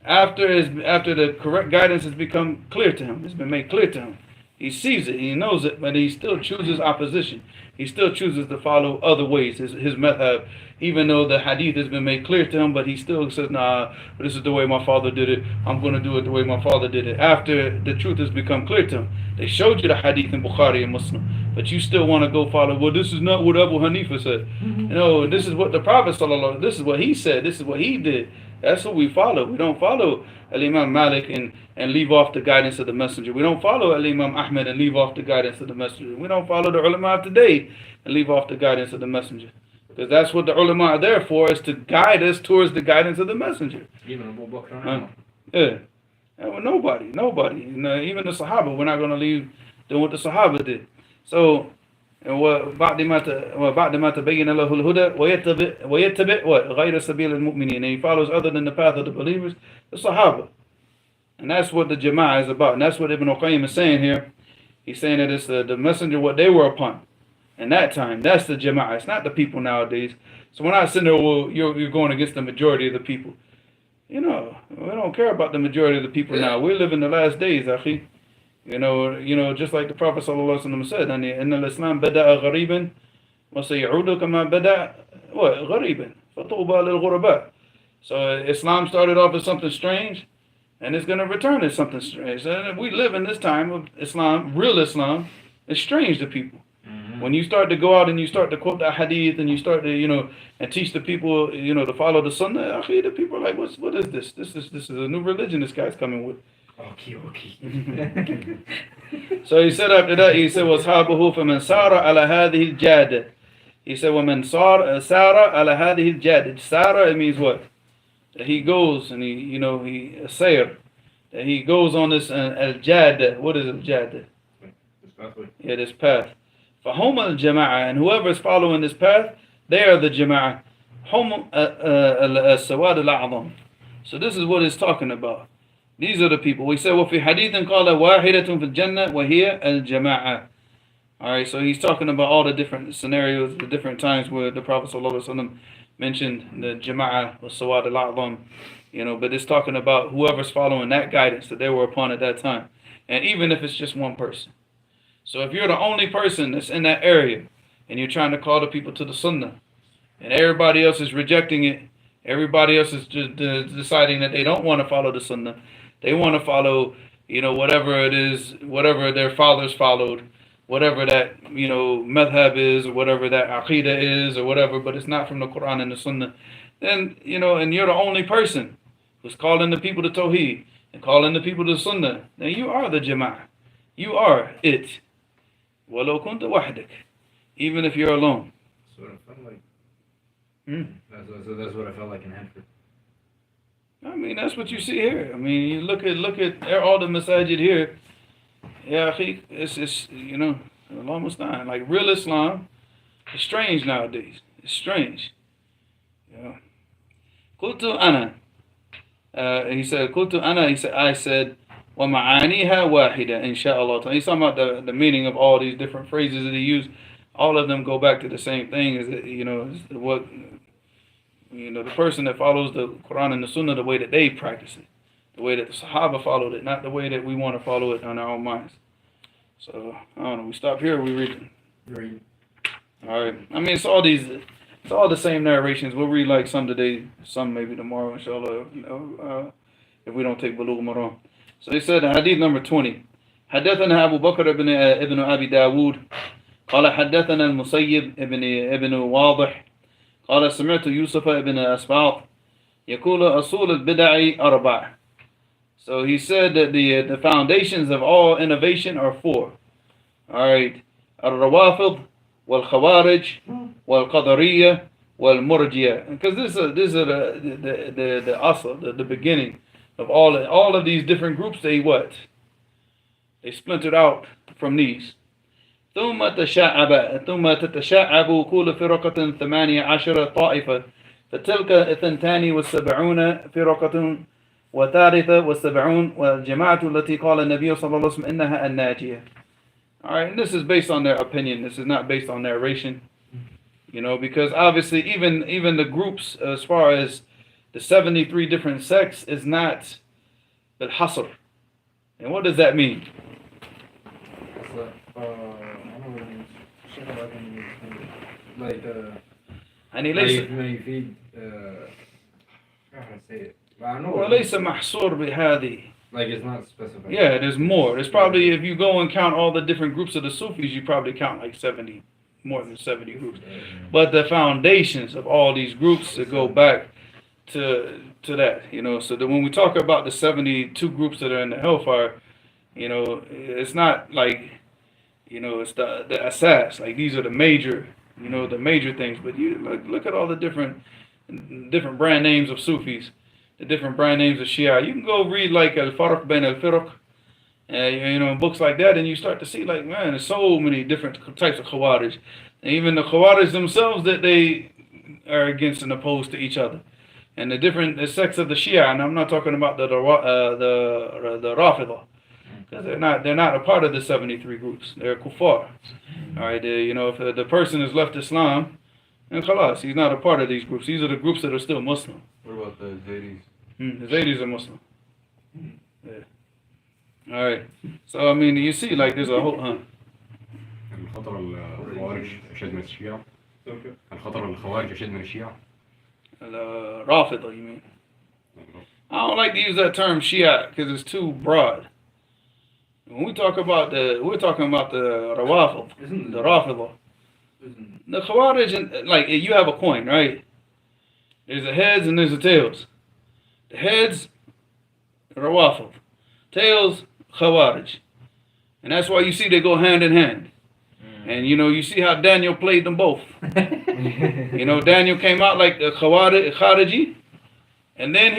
After the correct guidance has become clear to him, it's been made clear to him. He sees it, he knows it, but he still chooses opposition. He still chooses to follow other ways, his madhab, even though the hadith has been made clear to him, but he still says, nah, this is the way my father did it, I'm going to do it the way my father did it. After the truth has become clear to him, they showed you the hadith in Bukhari and Muslim, but you still want to go follow, well, this is not what Abu Hanifa said. No, this is what the Prophet sallallahu, this is what he said, this is what he did. That's what we follow. We don't follow Al-Imam Malik and leave off the guidance of the messenger. We don't follow Al-Imam Ahmed and leave off the guidance of the messenger. We don't follow the ulama of today and leave off the guidance of the messenger. Because that's what the ulama are there for, is to guide us towards the guidance of the messenger. Even Abu Bakr. Yeah. Well, nobody. Even the Sahaba, we're not going to leave doing what the Sahaba did. So, وَبَعْدِ مَا تَبَيَّنَ لَهُ الْهُدَى وَيَتَّبِعْ غَيْرَ سَبِيلِ الْمُؤْمِنِينَ. And he follows other than the path of the believers, the Sahaba. And that's what the Jama'ah is about. And that's what Ibn Qayyim is saying here. He's saying that it's the messenger, what they were upon. In that time, that's the Jama'ah. It's not the people nowadays. So when I say, well, you're going against the majority of the people. You know, we don't care about the majority of the people now. We live in the last days, akhi. You know, just like the Prophet ﷺ said, إن الإسلام بدأ غريبا وسيعود كما بدأ غريبا فطوبى للغرباء. So Islam started off as something strange, and it's going to return as something strange. And we live in this time of Islam, real Islam, is strange to people. When you start to go out and you start to quote the hadith and you start to, you know, and teach the people, you know, to follow the sunnah, the people are like, what is this? This is a new religion this guy's coming with. Okay. So he said after that, he said, وَأَصْحَابُهُ فَمَنْ سَارَ عَلَى هَذِهِ الْجَادَةِ. He said, وَمَنْ سَارَ عَلى هَذِهِ الْجَادَةِ. Sara, it means what? That he goes and he sayr. That he goes on this al-jada. What is al-jada? This pathway. Yeah, this path. فَهُمَ الْجَمَاعَةِ. And whoever is following this path, they are the jama'ah. هُمْ السَّوَادُ الْأَعْظَمِ. So this is what it's talking about. These are the people. We said, وَفِي حَدِيثٍ قَالَ وَاحِدَةٌ فِي الْجَنَّةِ وَهِيَ الْجَمَاعَةِ. Alright, so he's talking about all the different scenarios, the different times where the Prophet ﷺ mentioned the jama'ah or sawad al-a'zam, you know, but it's talking about whoever's following that guidance that they were upon at that time. And even if it's just one person. So if you're the only person that's in that area and you're trying to call the people to the sunnah and everybody else is rejecting it, everybody else is just deciding that they don't want to follow the sunnah, they want to follow, you know, whatever it is, whatever their fathers followed, whatever that, you know, madhab is, or whatever that aqidah is, or whatever, but it's not from the Quran and the Sunnah, then, you know, and you're the only person who's calling the people to Tawheed and calling the people to Sunnah, then you are the Jama'ah. You are it. وَلَوْ كُنْتَ وَحْدَكَ. Even if you're alone. That's what I felt like. That's what I felt like in Hanford. I mean, that's what you see here. I mean, you look at all the masajid here. Yeah, it's you know, Allah Mustaan. Like real Islam, it's strange nowadays. It's strange. Yeah. Qultu ana. He said, Qultu ana. He said, I said, wa ma'aniha wahida, inshaAllah. He's talking about the meaning of all these different phrases that he used. All of them go back to the same thing. Is that, you know, what. You know, the person that follows the Quran and the Sunnah the way that they practice it, the way that the Sahaba followed it, not the way that we want to follow it on our own minds. So, I don't know, we stop here or we read it? Read. Alright, I mean, it's all the same narrations. We'll read like some today, some maybe tomorrow, inshallah, you know, if we don't take Bulugh Maram. So he said, Hadith number 20. حدثنا أبو بكر ابن أبي داود قال حدثنا المسيب ابن واضح قال سمعت يوسف ابن أسباط يقول أصول البدع أربع. So he said that the foundations of all innovation are four. Alright. الروافض والخوارج والقدرية والمرجية. Because this is the asl, the beginning of all of these different groups. They what? They splintered out from these. ثم تتشعب كل فرقة 18 طائفة فتلك 72 فرقة وثالثة 70 والجماعة التي قال النبي صلى الله عليه وسلم إنها الناجية. Alright, and this is based on their opinion. This is not based on narration. You know, because obviously even the groups as far as the 73 different sects is not al-hasr. And what does that mean? I don't know what it means. Shit, I can use like يعني like ليس when you feed how do I say it? But I know وليس محصور بهذه. like it's not specified. Yeah, there's more. There's probably, if you go and count all the different groups of the Sufis, you probably count like 70, more than 70 groups. But the foundations of all these groups to go back to that, you know. So that when we talk about the 72 groups that are in the hellfire, you know, it's not like, you know, it's the asas. Like these are the major, you know, the major things. But you look at all the different brand names of Sufis, the different brand names of Shia. You can go read like Al-Farq Bain Al-Firq, you know, books like that, and you start to see like, man, there's so many different types of Khawarij. And even the Khawarij themselves, that they are against and opposed to each other. And the sects of the Shia, and I'm not talking about the Rafidah, because they're not a part of the 73 groups. They're kuffar. All right, you know, if the person has left Islam, and khalas, he's not a part of these groups. These are the groups that are still Muslim. What about the Zaydis? The Zaydis are Muslim. Yeah. All right. So I mean, you see, like there's a whole. الخطر الخوارج أشد من الشيعة. الخطر الخوارج أشد من الشيعة. Rafidah, you mean? I don't like to use that term Shia because it's too broad. When we're talking about the Rawafid, the Rafidah. The Khawarij, like you have a coin, right? There's a heads and there's a tails. The heads, Rawafid. Tails, Khawarij. And that's why you see they go hand in hand. And you know, you see how Daniel played them both. You know, Daniel came out like the Khariji, and then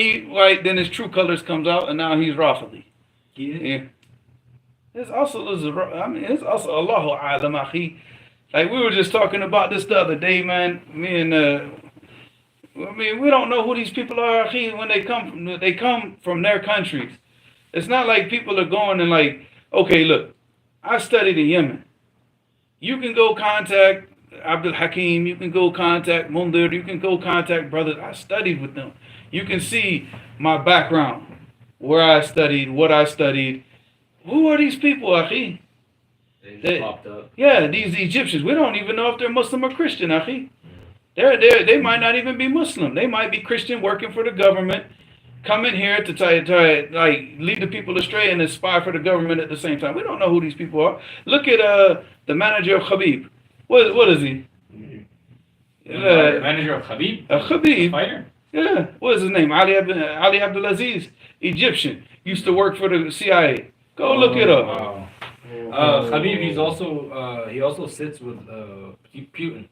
then his true colors comes out, and now he's Rafidi. Yeah. It's also Allahu A'lam Akhi. Like we were just talking about this the other day, man. Me and I mean, we don't know who these people are, Akhi, when they come from their countries. It's not like people are going and like, okay, look, I studied in Yemen. You can go contact Abdul Hakim, you can go contact Mundir, you can go contact brothers. I studied with them. You can see my background, where I studied, what I studied. Who are these people, Akhi? They popped up. Yeah, these Egyptians. We don't even know if they're Muslim or Christian, Akhi. They might not even be Muslim. They might be Christian working for the government, come in here to try like lead the people astray and spy for the government at the same time. We don't know who these people are. Look at the manager of Khabib. What is he? Manager of Khabib? Khabib. Fighter? Yeah. What is his name? Ali Abdulaziz. Egyptian. Used to work for the CIA. Go look it up. Wow. Khabib, he also sits with Putin.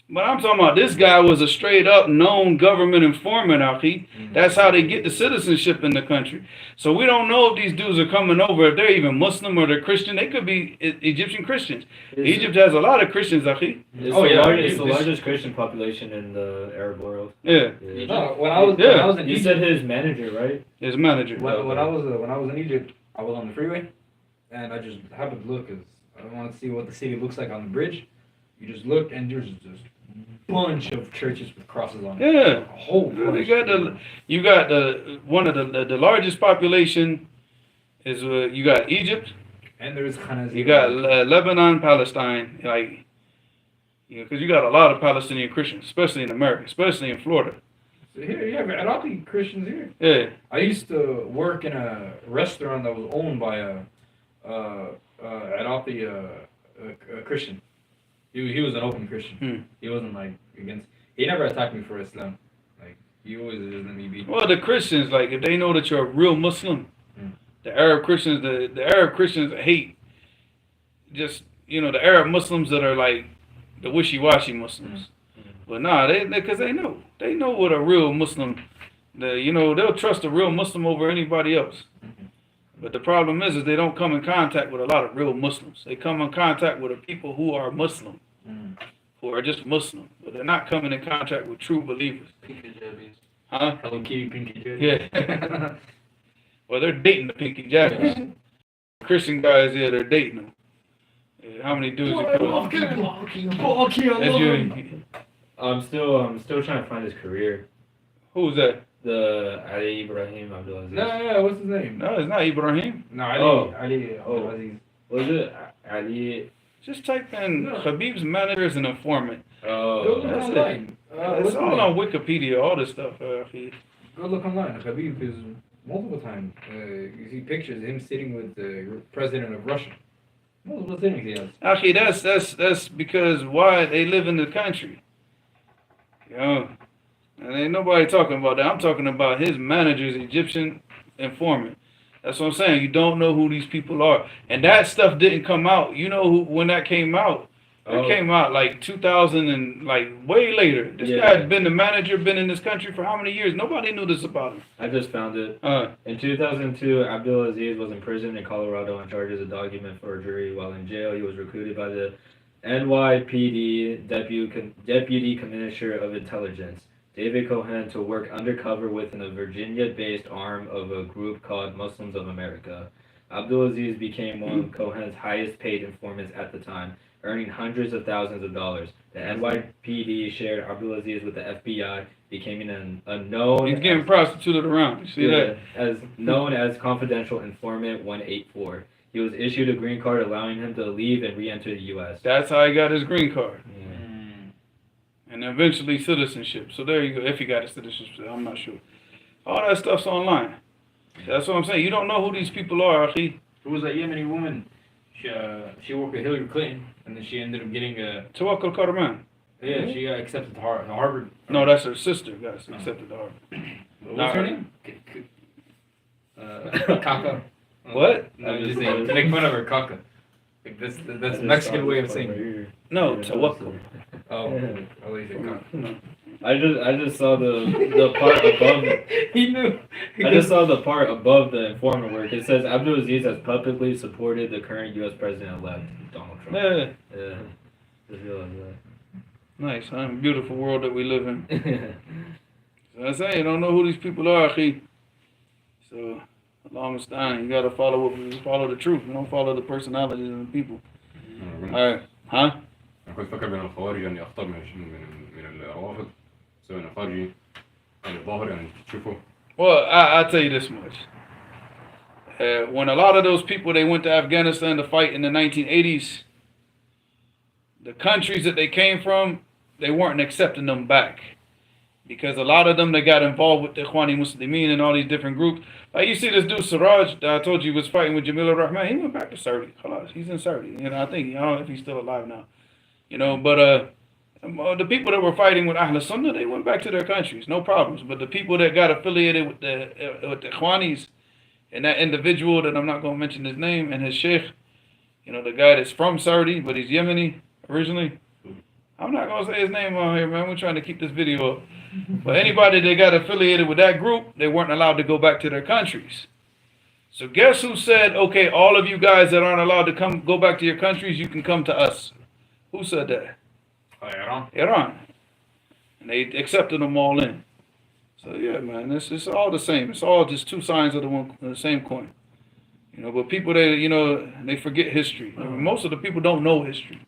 But I'm talking about this guy was a straight up known government informant, Akhi. That's how they get the citizenship in the country. So we don't know if these dudes are coming over, if they're even Muslim or they're Christian. They could be Egyptian Christians. Egypt has a lot of Christians, Akhi. It's the largest Christian population in the Arab world. Yeah. No, when I was in You Egypt, said his manager, right? His manager. when I was in Egypt, I was on the freeway, and I just happened to look because I want to see what the city looks like on the bridge. You just look, and there's just bunch of churches with crosses on it. Yeah. A whole bunch. You got one of the largest population is you got Egypt, And there's Khanazir. you got Lebanon, Palestine, like because you got a lot of Palestinian Christians, especially in America, especially in Florida. So here you have Iraqi Christians here. Yeah. I used to work in a restaurant that was owned by a Iraqi a Christian. He was an open Christian. Hmm. He wasn't like against. He never attacked me for Islam. Like he always just let me be. Well, the Christians, like, if they know that you're a real Muslim, Mm. the Arab Christians, the Arab Christians hate just, the Arab Muslims that are like the wishy-washy Muslims. But nah, because they know what a real Muslim, they'll trust a real Muslim over anybody else. But the problem is they don't come in contact with a lot of real Muslims. They come in contact with the people who are Muslim, who are just Muslim, but they're not coming in contact with true believers. Pinky jabbies. Huh? Hello Kitty, Pinky Jabby. Yeah. Well, they're dating the Pinky Jabbies. Christian guys, yeah, they're dating them. Yeah, how many dudes you put That's you. I'm still trying to find his career. Who's that? The Ali Ibrahim Abdulaziz. No, what's his name? No, it's not Ibrahim. No, Ali. Was it Ali? Just type in Khabib's manager as an informant. Go Oh, look that's online. It's What's all his on name? Wikipedia, all this stuff. Go look online. Khabib is multiple times. You see pictures of him sitting with the president of Russia. Multiple things he has. Actually, that's because why they live in the country. And ain't nobody talking about that. I'm talking about his manager's Egyptian informant. That's what I'm saying. You don't know who these people are. And that stuff didn't come out. You know who when that came out? It came out like 2000 and like way later. This guy's been the manager, been in this country for how many years? Nobody knew this about him. I just found it. Uh, In 2002, Abdulaziz was imprisoned in Colorado on charges of document forgery. While in jail, he was recruited by the NYPD Deputy Commissioner of Intelligence, David Cohen, to work undercover within a Virginia-based arm of a group called Muslims of America. Abdulaziz became one of Cohen's highest-paid informants at the time, earning hundreds of thousands of dollars. The NYPD shared Abdulaziz with the FBI, becoming a known... he's getting prostituted around. You see that? As known as Confidential Informant 184. He was issued a green card allowing him to leave and re-enter the U.S. That's how he got his green card. Yeah. And eventually citizenship. So there you go. If he got his citizenship, I'm not sure. All that stuff's online. That's what I'm saying. You don't know who these people are, Akhi. Who was that Yemeni woman? She worked with Hillary Clinton, and then she ended up getting a... Tawakkul Karman. Yeah, she got accepted to Harvard. No, that's her sister. Got accepted to Harvard. What's her name? Kaka. What? No, just saying, to make fun of her, Kaka. Like that's a Mexican way of saying it. No, Tawakkul. Oh, at least it Kaka. No. I just saw the part above. He knew. I just saw the part above the informant work. It says Abdulaziz has publicly supported the current U.S. president-elect Donald Trump. Yeah. Yeah. Just realized that. Nice, huh? Beautiful world that we live in. So I say, you don't know who these people are, Akhi. So, Allah Mustaan, you gotta follow the truth. You don't follow the personalities of the people. Alright, huh? أنا كنت فاكر بين الخوارج يعني أخطر من الروافض سواء الخارجي يعني الظاهر يعني تشوفه. Well, I'll tell you this much. When a lot of those people, they went to Afghanistan to fight in the 1980s, the countries that they came from, they weren't accepting them back. Because a lot of them, they got involved with the Ikhwani Muslimin and all these different groups. Like you see this dude, Siraj, that I told you was fighting with Jamil Rahman. He went back to Saudi. He's in Saudi. I don't know if he's still alive now. But the people that were fighting with Ahl Sunnah, they went back to their countries. No problems. But the people that got affiliated with the Ikhwanis and that individual that I'm not going to mention his name and his sheikh, the guy that's from Saudi, but he's Yemeni originally. I'm not going to say his name on here, man. We're trying to keep this video up. But anybody that got affiliated with that group, they weren't allowed to go back to their countries. So guess who said, okay, all of you guys that aren't allowed to go back to your countries, you can come to us. Who said that? Iran. And they accepted them all in. So yeah, man, it's all the same. It's all just two sides of the same coin. But people, they forget history. Most of the people don't know history.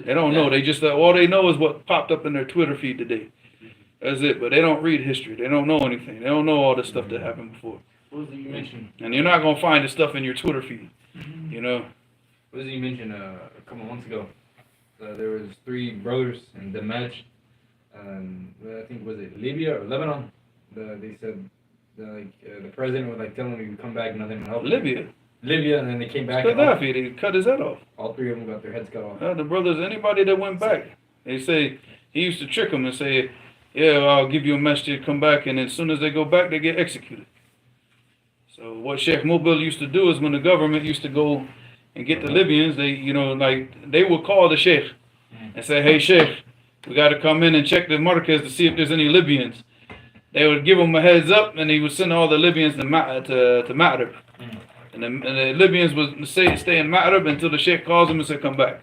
They don't know. They just all they know is what popped up in their Twitter feed today. That's it. But they don't read history. They don't know anything. They don't know all the stuff that happened before. What was it you mentioned? And you're not gonna find the stuff in your Twitter feed. What was it you mentioned a couple months ago? There was 3 brothers in Damaj. I think was it Libya or Lebanon? They said the president was telling them to come back, nothing would help. Libya, and then they came back. Gaddafi, they cut his head off. All three of them got their heads cut off. The brothers, anybody that went back, they say he used to trick them and say, "Yeah, I'll give you a message, come back," and as soon as they go back, they get executed. So what Sheikh Mubel used to do is when the government used to go and get the Libyans, they would call the Sheikh and say, "Hey Sheikh, we got to come in and check the markets to see if there's any Libyans." They would give him a heads up, and he would send all the Libyans to Ma'rib. And the Libyans would stay in Ma'rib until the Sheikh calls them and say, "Come back."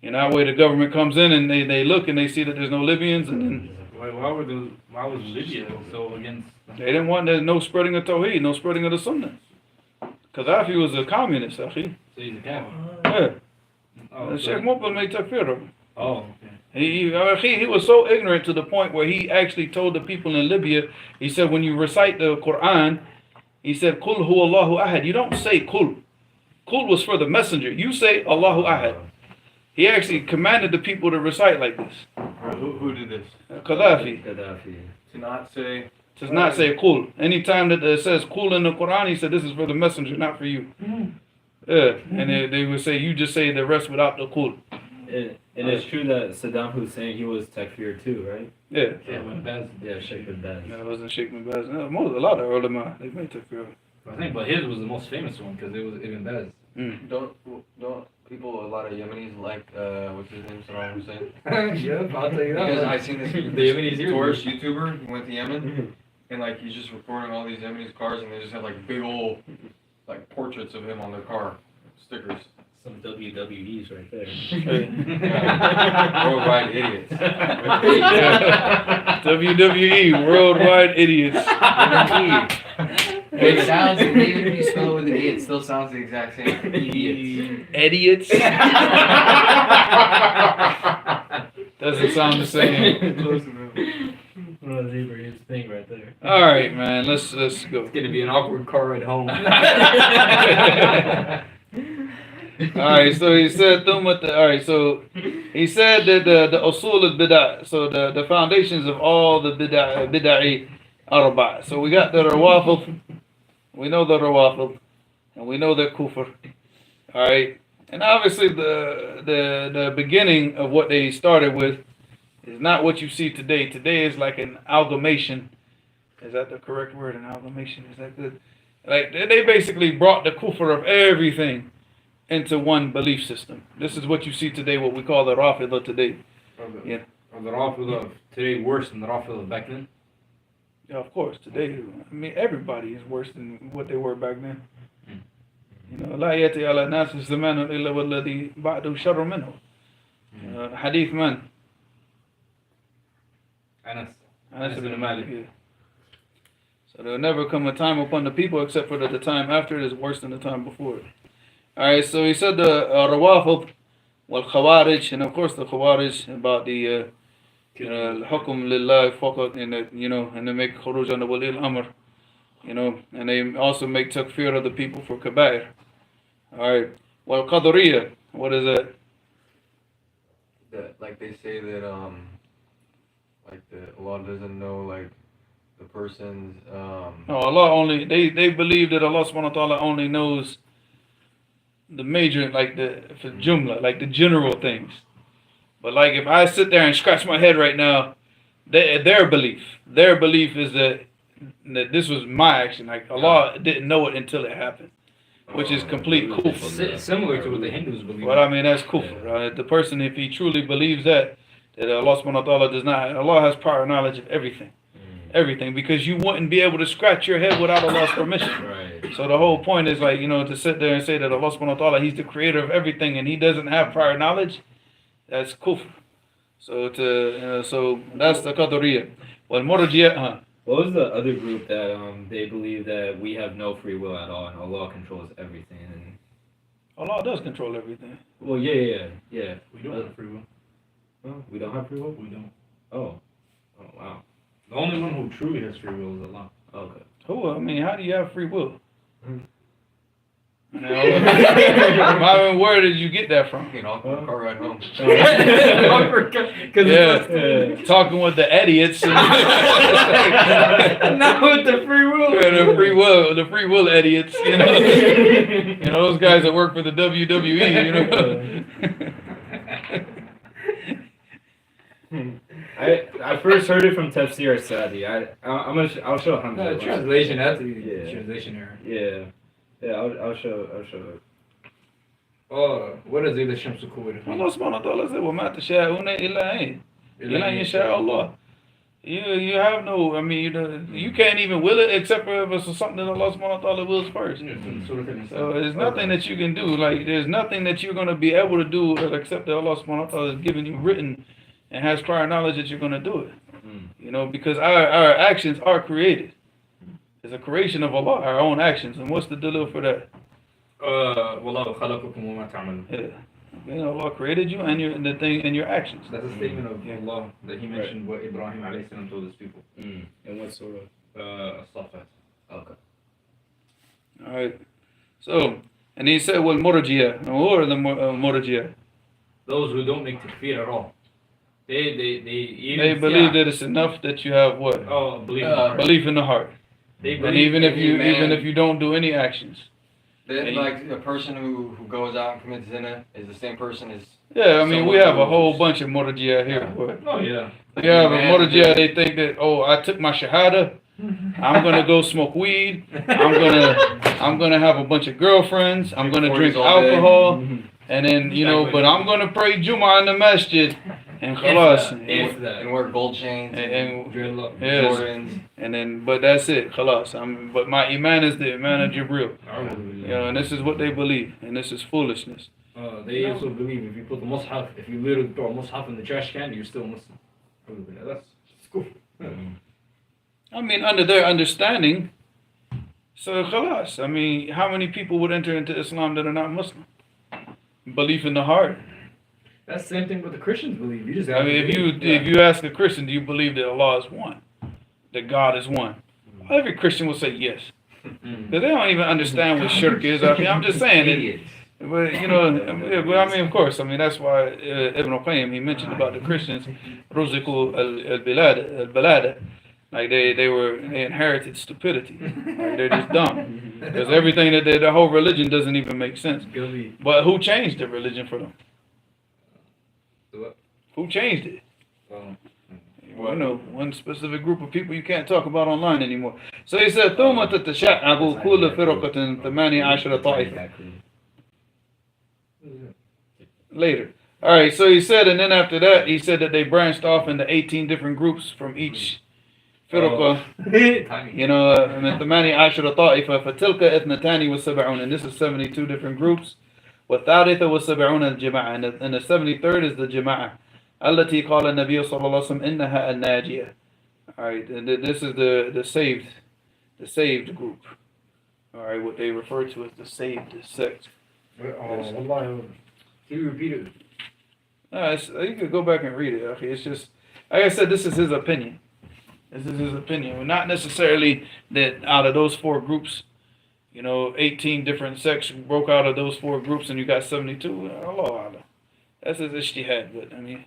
And that way the government comes in and they look and they see that there's no Libyans, and then Why was Libya so against? they didn't want no spreading of Tawheed, no spreading of the Sunnah. Gaddafi was a communist, akhi. So he's a Catholic. Yeah. Oh, Sheikh Mubel made takfir of him. oh, okay. He was so ignorant to the point where he actually told the people in Libya, he said, when you recite the Quran, he said, "Kul hu Allahu ahad." You don't say kul. Kul was for the messenger. You say Allahu ahad. He actually commanded the people to recite like this. Who did this? Gaddafi. To not say. Does not say kul. Anytime that it says kul in the Quran, he said, this is for the messenger, not for you. Yeah. And they would say, you just say the rest without the kul. And it's true that Saddam Hussein, he was takfir too, right? Yeah. Yeah, Sheikh bin Baz. No, it wasn't Sheikh bin Baz. No, a lot of ulama, they made takfir. I think, but his was the most famous one because it was Ibn Baz. Don't people, a lot of Yemenis like, what's his name, Saddam Hussein? Yep, I'll tell you that. Because I seen this The Yemenis tourist YouTuber who went to Yemen, and like he's just recording all these Yemenis cars, and they just have like big old like portraits of him on their car, stickers. Some WWEs right there. Yeah. Worldwide idiots. WWE, worldwide idiots. It sounds, even if you spell it with an E, it still sounds the exact same. Idiots. Idiots. Doesn't sound the same. Close enough. Well, his thing right there. All right, man. Let's go. It's gonna be an awkward car ride home. All right. So he said all right. So he said that the usul al bid'ah. So the foundations of all the bid'ah arba. So we got the rawafid. We know the rawafid, and we know the kufr. All right. And obviously the beginning of what they started with is not what you see today. Today is like an amalgamation. Is that the correct word? An amalgamation? Is that good? Like they basically brought the kufr of everything into one belief system. This is what you see today, what we call the Rafidah today. Yeah. Are the Rafidah today worse than the Rafidah back then? Yeah, of course. Today, I mean, everybody is worse than what they were back then. You know, لا يأتي على الناس الزمان إلا والذي بعده شر منه. Hadith man. Anas ibn Malik. Yeah. So there will never come a time upon the people except for that the time after it is worse than the time before it. Alright, so he said the Rawafid wal Khawarij, and of course the Khawarij about the Hukum Lillah Faqat, and they make Khuruj on the Wali al-Amr, and they also make takfir of the people for Kaba'ir. Alright, wal Qadariyah, what is that? That, like they say that like the Allah doesn't know like the person's No, Allah only they believe that Allah subhanahu wa ta'ala only knows the major, like the jumla, like the general things. But like if I sit there and scratch my head right now, their belief is that this was my action. Like Allah didn't know it until it happened, which is complete kufr. Similar to what the Hindus believe. Well, I mean that's kufr. Right? The person, if he truly believes that Allah subhanahu wa ta'ala does not, Allah has prior knowledge of everything. Everything, because you wouldn't be able to scratch your head without Allah's permission. Right. So the whole point is like, to sit there and say that Allah subhanahu wa ta'ala, He's the creator of everything and He doesn't have prior knowledge, that's kufr. So so that's the Qadariyah. Well, Murjiyah, What was the other group that they believe that we have no free will at all and Allah controls everything? And Allah does control everything. well, yeah. We don't have free will. Well, we don't have free will? We don't. Oh, wow. The only one who truly has free will is Allah. Okay. Who? I mean, how do you have free will? Marvin, where did you get that from? Get off the car ride home. Yeah, talking with the idiots. Not with the free will. Yeah, the free will idiots. You know, those guys that work for the WWE. You know. I first heard it from Tafsir Sadi. I'll show Hamza. No, the translation has to be Yeah. translation error. Yeah. I'll show it. Oh, what is it? The Shamsu Kuwait. Allah subhanahu wa ta'ala said, وَمَا تَشَاءُونَ إِلَّا يَشَاءَ اللَّهُ. You have no, I mean, you can't even will it except for if it's something that Allah subhanahu wa ta'ala wills first. So there's nothing that you can do. Like, there's nothing that you're going to be able to do except that Allah subhanahu wa ta'ala has given you written and has prior knowledge that you're going to do it. You know, because our actions are created. It's a creation of Allah, our own actions. And what's the dalil for that? وَاللَّهُ خَلَقَكُمْ وَمَا تَعْمَلُونَ. Yeah. You know, Allah created you and the thing and your actions. That's a statement of Allah that He mentioned what Ibrahim alayhi salam told his people. And what surah? As-Safat. Okay. All right. So, and he said, well, Murjiya. And what are the Murjiya? Those who don't make takfir at all. They believe that it's enough that you have what? Oh, belief in the heart. Belief in the heart. They And believe even if you don't do any actions. That, like a person who goes out and commits zina is the same person as. Yeah, I mean, we someone have a who- whole bunch of Murjiya here. But Oh yeah. yeah, but Murjiya, they think that, oh, I took my shahada, I'm gonna go smoke weed, I'm gonna have a bunch of girlfriends, I'm gonna drink all day. alcohol, and then but I'm gonna pray Juma in the masjid, and khalas, And wear gold chains and Dreadlock. yes, Jordans. and then but that's it, khalas. But my iman is the iman of Jibril, you know, and this is what they believe, and this is foolishness. They also believe if you put the mushaf, if you literally throw a mushaf in the trash can, you're still Muslim. That's cool. I mean, under their understanding, so khalas. I mean, how many people would enter into Islam that are not Muslim? Belief in the heart. That's the same thing what the Christians believe. You just I mean, if you ask a Christian, do you believe that Allah is one, that God is one? Every Christian will say yes, because they don't even understand what shirk is. I mean, I'm just saying it. But you know, but I mean, of course, I mean that's why Ibn Qayyim he mentioned about the Christians, ruziku al-balada, like they inherited stupidity, like they're just dumb, because everything that the whole religion doesn't even make sense. But who changed the religion for them? Who changed it? Well, no, one specific group of people you can't talk about online anymore. So he said, ثُمَّ تَتَشَعَّبُ كُلُّ فِرْقَةٍ ثَمَانِيَ عَشَرَ طَائِفَةٍ. Later. All right, so he said, and then after that, he said that they branched off into 18 different groups from each firqa. You know, من ثمانية عشر طائفة فتلك اثنتان وسبعون, and this is 72 different groups. والثالثة والسبعون الجماعة, and the 73rd is the Jama'a. التي قال النبي صلى الله عليه وسلم إنها الناجية. All right, and this is the saved group. All right, what they refer to as the saved sect. Can you repeat it? You could go back and read it. Okay, it's just like I said. This is his opinion. This is his opinion. Not necessarily that out of those four groups, 18 different sects broke out of those four groups, and you got 72. Allah. That's his ijtihad. But I mean,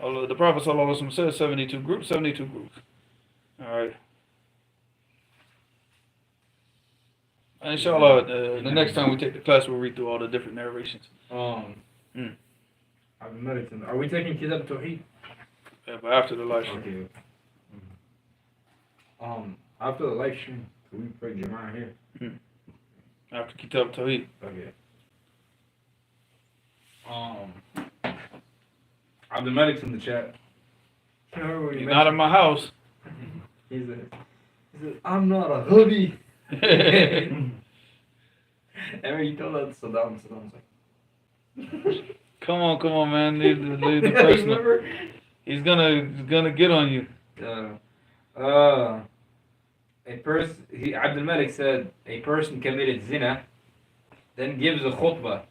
the Prophet ﷺ says 72 groups. 72 groups. All right. Inshallah, the next time we take the class, we'll read through all the different narrations. Are we taking Kitab Tawheed? Yeah, but after the live stream. Okay. After the live stream, can we pray Jama here? After Kitab Tawheed. Okay. Abdul Malik's in the chat. He's not in my house. He said, I'm not a hubby. Ever you told that to Saddam? Saddam's like, Come on, man. Leave the personal. He's gonna get on you. Abdul Malik said a person committed zina, then gives a khutbah.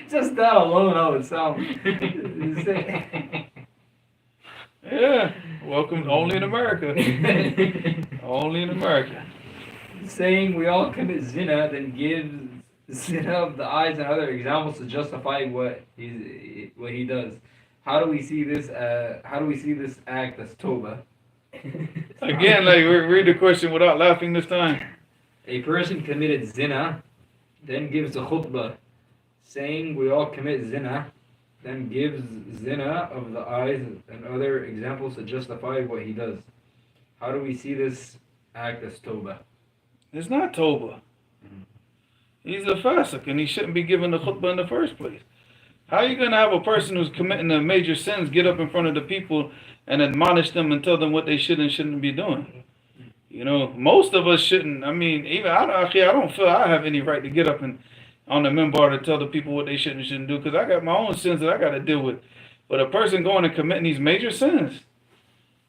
Just that alone, how it sounds. Yeah. Welcome, only in America. Only in America. Saying we all commit zina, then gives zina of the eyes and other examples to justify what he does. How do we see this? How do we see this act as tawbah? Again, like read the question without laughing this time. A person committed zina, then gives a khutbah, saying we all commit zina, then gives zina of the eyes and other examples to justify what he does. How do we see this act as tawbah? It's not Toba. He's a fasiq and he shouldn't be given the khutbah in the first place. How are you going to have a person who's committing the major sins get up in front of the people and admonish them and tell them what they should and shouldn't be doing? You know, most of us shouldn't. I mean, even I don't feel I have any right to get up and on the minbar to tell the people what they should and shouldn't do because I got my own sins that I got to deal with. But a person going and committing these major sins,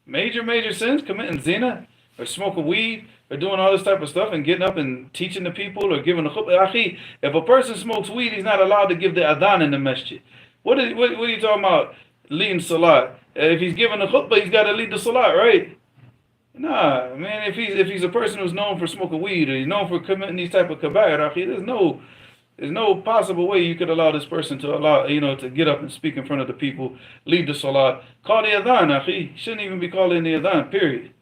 major sins, committing zina or smoking weed or doing all this type of stuff and getting up and teaching the people or giving the khutbah. If a person smokes weed, he's not allowed to give the adhan in the masjid. What are you talking about leading salat? If he's giving the khutbah, he's got to lead the salat, right? Nah, man, if he's a person who's known for smoking weed or he's known for committing these type of kabair, there's no possible way you could allow this person to get up and speak in front of the people, lead the salat, call the adhan, shouldn't even be calling the adhan, period.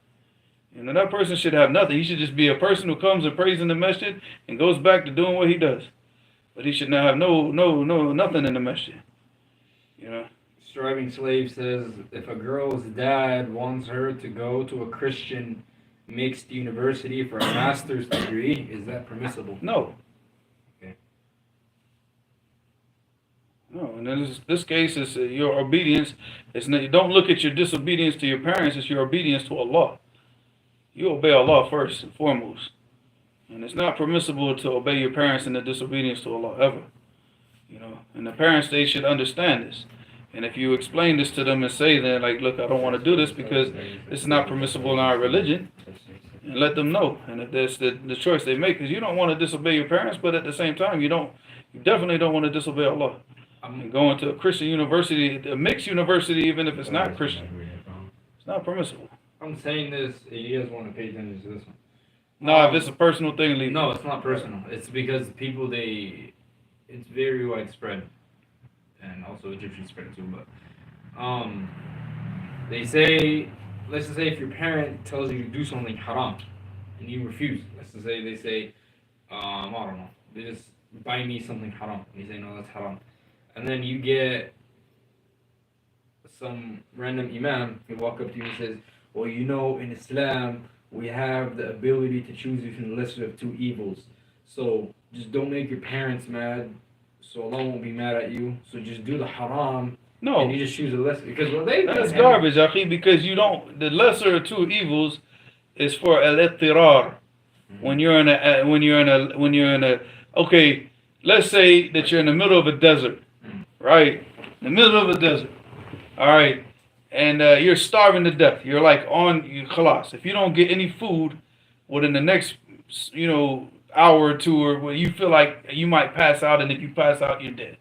You know, that person should have nothing. He should just be a person who comes and prays in the masjid and goes back to doing what he does. But he should not have nothing in the masjid. You know. Striving Slave says, if a girl's dad wants her to go to a Christian mixed university for a master's degree, is that permissible? No. Okay. No, and in this case, it's your obedience. Don't look at your disobedience to your parents. It's your obedience to Allah. You obey Allah first and foremost. And it's not permissible to obey your parents in the disobedience to Allah ever. You know, and the parents, they should understand this. And if you explain this to them and say that, like, look, I don't want to do this because it's not permissible in our religion, and let them know. And if that's the choice they make, because you don't want to disobey your parents, but at the same time, you definitely don't want to disobey Allah. And going to a Christian university, a mixed university, even if it's not Christian, it's not permissible. I'm saying this, you guys want to pay attention to this one. No, if it's a personal thing, leave. No, it's not personal. It's because people, it's very widespread. And also Egyptian spread too, but they say, let's just say if your parent tells you to do something haram and you refuse, let's just say they say, I don't know, they just buy me something haram and you say no, that's haram, and then you get some random imam who walk up to you and says, well, you know, in Islam we have the ability to choose between the lesser of two evils, so just don't make your parents mad, so Allah won't be mad at you. So just do the haram. No. And you just choose the lesser. Because that's garbage, Akhi, because the lesser of two evils is for al-ittirar. When you're in a okay, let's say that you're in the middle of a desert, right? In the middle of a desert. All right. And you're starving to death. You're like khalas. If you don't get any food within the next, hour or two, or where you feel like you might pass out, and if you pass out, you're dead,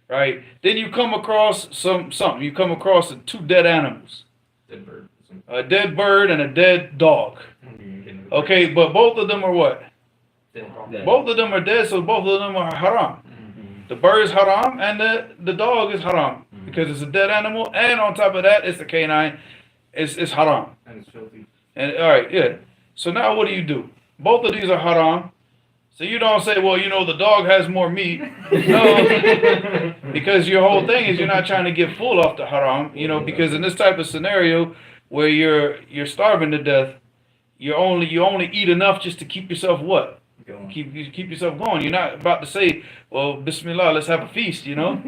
right? Then you come across something. You come across two dead animals, a dead bird and a dead dog. Okay, but both of them are what? Dead. Both of them are dead, so both of them are haram. The bird is haram and the dog is haram because it's a dead animal, and on top of that, it's the canine. It's haram. And it's filthy. And all right, yeah. So now what do? Both of these are haram. So you don't say, well, the dog has more meat. No, because your whole thing is you're not trying to get full off the haram. Because in this type of scenario where you're starving to death, you only eat enough just to keep yourself what? Keep yourself going. You're not about to say, well, Bismillah, let's have a feast. No,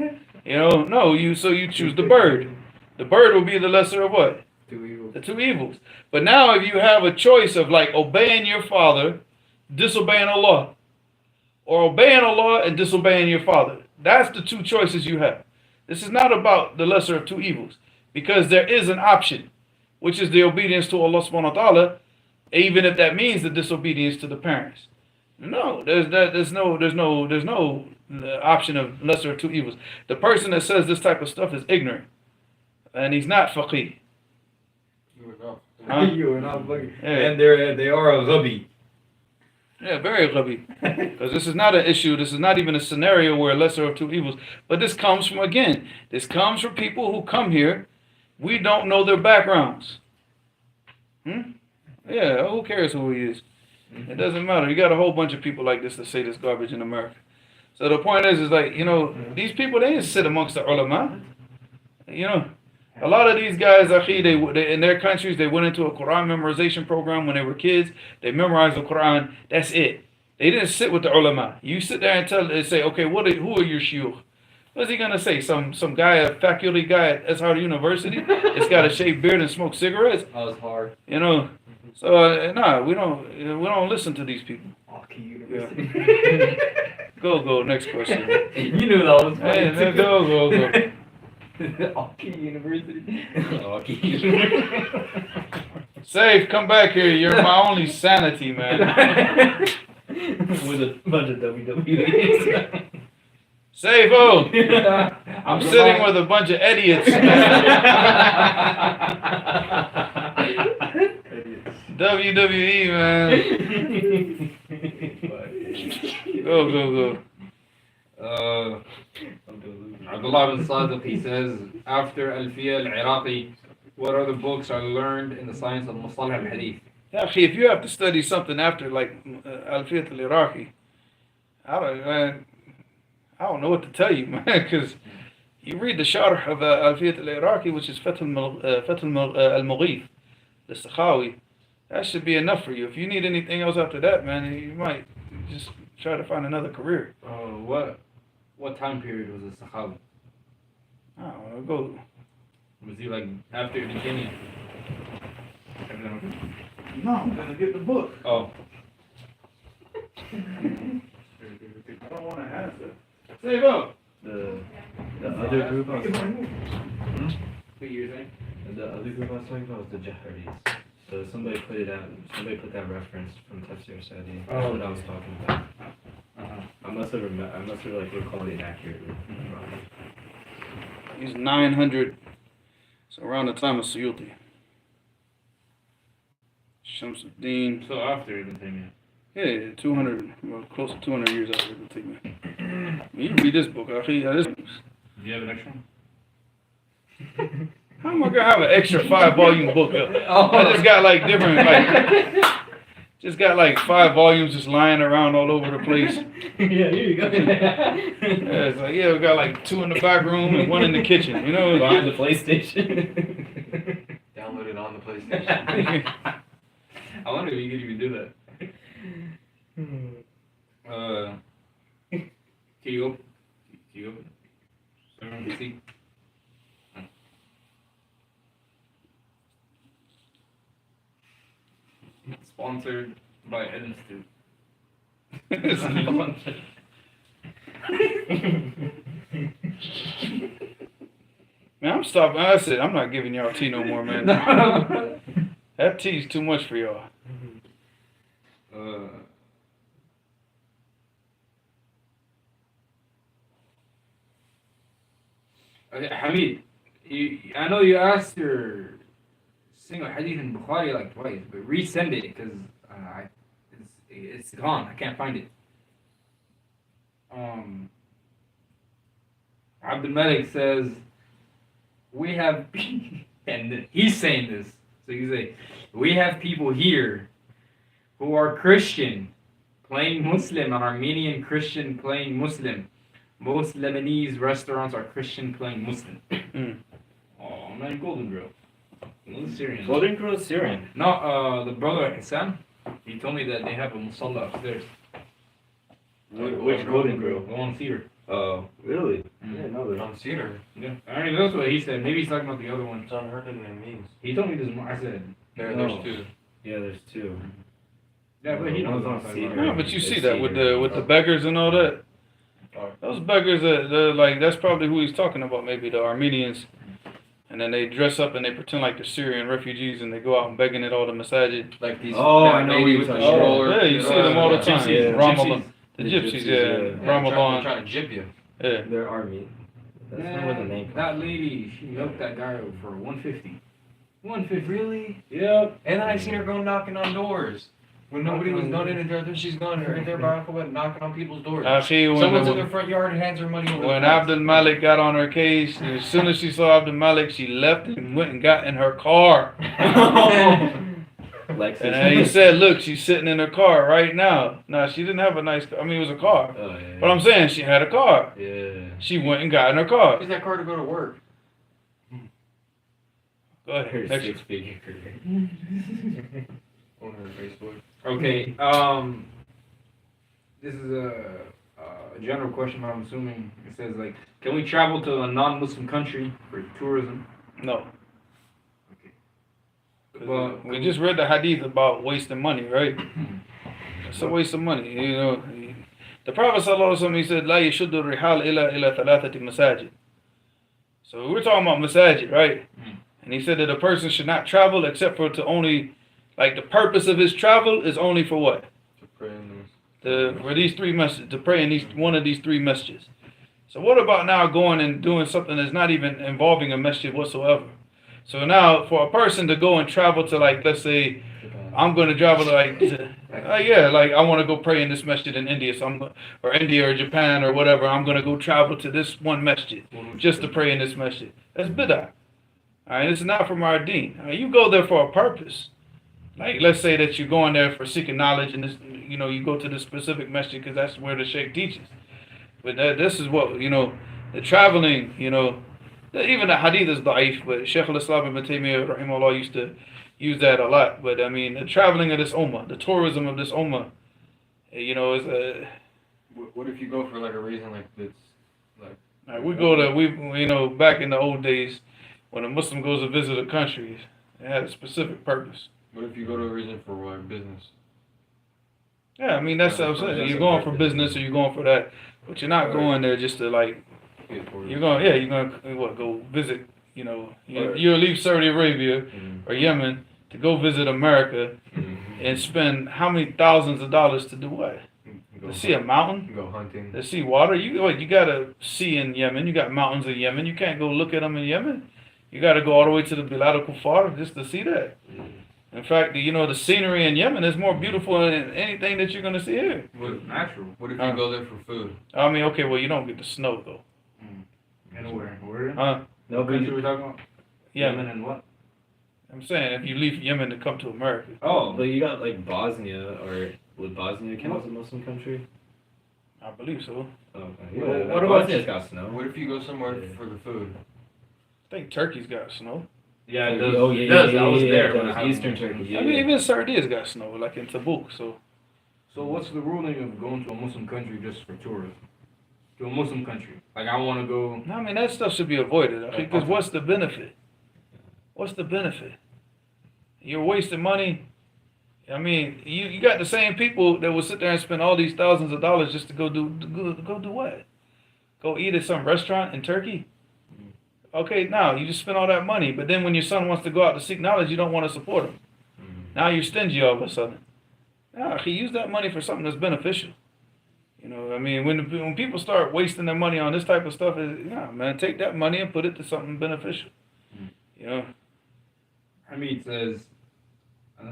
you choose the bird. The bird will be the lesser of what? The two evils. But now if you have a choice of like obeying your father, disobeying Allah, or obeying Allah and disobeying your father, that's the two choices you have. This is not about the lesser of two evils, because there is an option, which is the obedience to Allah subhanahu wa ta'ala, even if that means the disobedience to the parents. No, there's no option of lesser of two evils. The person that says this type of stuff is ignorant, and he's not faqih. You enough. Huh? You are not fucking. Yeah. And they are a ghabi. Yeah, very ghabi. Because this is not an issue. This is not even a scenario where lesser of two evils. But this comes from, again, this comes from people who come here. We don't know their backgrounds. Yeah, who cares who he is? It doesn't matter. You got a whole bunch of people like this that say this garbage in America. So the point is like, you know, these people, they didn't sit amongst the ulama. You know, a lot of these guys, akhi, they in their countries, they went into a Quran memorization program when they were kids. They memorized the Quran. That's it. They didn't sit with the ulama. You sit there and say, okay, who are your shuyukh? What's he gonna say? Some guy, a faculty guy at Ashar University that's got a shaved beard and smokes cigarettes? That was hard. You know. So nah, we don't listen to these people. Yeah. Go. Next question. You knew that was funny. Hey, go. Aki University. Safe, come back here. You're my only sanity, man. With a bunch of WWEs. Safe, I'm sitting with a bunch of idiots. WWE, man. Go. Abdullah bin Sadiq, he says, after Alfiya al-Iraqi, what other books are learned in the science of Mustalah al-Hadith? Yeah, if you have to study something after like Alfiyat al-Iraqi, I don't know what to tell you, man, because you read the Sharh of Alfiyat al-Iraqi, which is Fath al-Mughith, the Sakhawi. That should be enough for you. If you need anything else after that, man, you might just try to find another career. What time period was the Sakhawi? I don't know, go. Was he like after Ibn Taymiyyah? No, I'm gonna get the book. Oh. I don't want to answer. Save up. The other group I was talking What you were saying? the other group I was talking about was the Jaharis. So somebody put that reference from Tafsir Sadi. That's what I was talking about. I must have like recalled it accurately. He's 900. So around the time of Suyuti. Shamsuddin. So after Ibn Taymiyyah. Yeah, 200, well, close to 200 years after Ibn Taymiyyah. You can read this book, akhi. Do you have an extra one? How am I gonna have an extra 5-volume book? I just got like different, just got like 5 volumes just lying around all over the place. Yeah, here you go. Yeah, it's like, we got like 2 in the back room and 1 in the kitchen, you know? Behind the PlayStation. Download it on the PlayStation. I wonder if you could even do that. Can you open? Someone can see. Sponsored by Ed Institute. Man, I'm stopping. That's it. I'm not giving y'all tea no more, man. That tea's too much for y'all. Hamid, I know you asked your single hadith in Bukhari like twice, but resend it because it's gone. I can't find it. Abdul Malik says, we have, and he's saying this, so he's like, we have people here who are Christian playing Muslim, an Armenian Christian playing Muslim. Most Lebanese restaurants are Christian playing Muslim. Oh man, Golden Grill. Syrian. Golden Grill is Syrian. No, the brother Hassan, he told me that they have a musalla upstairs. Which Golden Grill? The one theater. Oh, really? Mm. I didn't know that. On Cedar. Yeah. I mean, that's what he said. Maybe he's talking about the other one. It's unheard of in means. He told me there's more. I said, There's No. 2. Yeah, there's 2. yeah, but he knows what I'm talking about. Yeah, but you see that with the beggars and all that. Those beggars, they're like, that's probably who he's talking about, maybe the Armenians. And then they dress up and they pretend like they're Syrian refugees and they go out and begging at all the masajid. Like these. Oh, that I know lady what with you're the talking about. stroller. Yeah, you see them all the time. Gypsies. Ramadan. The The gypsies, gypsies, yeah. yeah. Ramadan. Trying to jib you. Yeah. They're Army. That's not what the name That lady, she milked that guy for $150. 1/5, really? Yep. And then I seen her go knocking on doors. When nobody was done in there, she's gone right there by Alphabet knocking on people's doors. Someone's in their front yard and hands her money over When the fence. Abdul Malik got on her case, as soon as she saw Abdul Malik, she left and went and got in her car. Lexus. And he said, look, she's sitting in her car right now. Now, she didn't have a nice car. I mean, it was a car. Oh, yeah. But I'm saying she had a car. Yeah. She went and got in her car. Use that car to go to work. Go ahead. Her Next. 6-figure career. On her Facebook. Okay, this is a general question, I'm assuming. It says, like, can we travel to a non-Muslim country for tourism? No. Well, We just read the hadith about wasting money, right? It's a waste of money, you know. The Prophet ﷺ, he said, لا يشد الرحال إلى ثلاثة مساجد. So we're talking about masajid, right? And he said that a person should not travel except for to only, like the purpose of his travel is only for what? To pray in For these three messages, to pray in one of these three messages. So what about now going and doing something that's not even involving a masjid whatsoever? So now for a person to go and travel to, like, let's say, I'm going to travel to, like I want to go pray in this masjid in India, or India or Japan or whatever. I'm going to go travel to this one masjid just to pray in this masjid. That's bid'ah. All right, it's not from our deen. All right, you go there for a purpose. Like, let's say that you're going there for seeking knowledge, and this, you know, you go to the specific masjid because that's where the sheikh teaches. But this is what, you know, the traveling, you know, even the hadith is da'if, but Shaykh al-Islam ibn Taymiyyah, rahimahullah, used to use that a lot. But I mean, the traveling of this ummah, the tourism of this ummah, you know, is a... What if you go for like a reason like this? Like, we go to, you know, back in the old days, when a Muslim goes to visit a country, it had a specific purpose. what if you go to a reason for what, business? Yeah, I mean, that's what I'm saying. You're going for business or you're going for that. But you're not going there just to, like, you're going to what, go visit, you know, you'll leave Saudi Arabia or Yemen to go visit America and spend how many thousands of dollars to do what? To see a mountain? Go hunting. To see water? You got a sea in Yemen. You got mountains in Yemen. You can't go look at them in Yemen. You got to go all the way to the Bilad al-Kufar just to see that. In fact, you know, the scenery in Yemen is more beautiful than anything that you're going to see here. Natural. What if you go there for food? I mean, okay, well, you don't get the snow, though. Anywhere. Where? No, but Country we're talking about? Yemen. Yemen and what? I'm saying, if you leave Yemen to come to America. Oh, but you got like Bosnia, or would Bosnia count as a Muslim country? I believe so. Oh, okay. Well, Yeah, what about Bosnia's got snow? What if you go somewhere for the food? I think Turkey's got snow. Yeah, it does. Oh, yeah, It does. yeah, I was yeah, there. it when does. I was- Eastern Turkey. Yeah. I mean, even Sardia's got snow, like in Tabuk, so. So what's the ruling of going to a Muslim country just for tourism? To a Muslim country. Like, I want to go... No, I mean, that stuff should be avoided. Because what's the benefit? What's the benefit? You're wasting money. I mean, you got the same people that will sit there and spend all these thousands of dollars just to go do what? Go eat at some restaurant in Turkey? Okay, now you just spend all that money, but then when your son wants to go out to seek knowledge, you don't want to support him. Now you're stingy all of a sudden. Nah, he used that money for something that's beneficial. You know, I mean, when people start wasting their money on this type of stuff, man, take that money and put it to something beneficial. You know. Hamid says,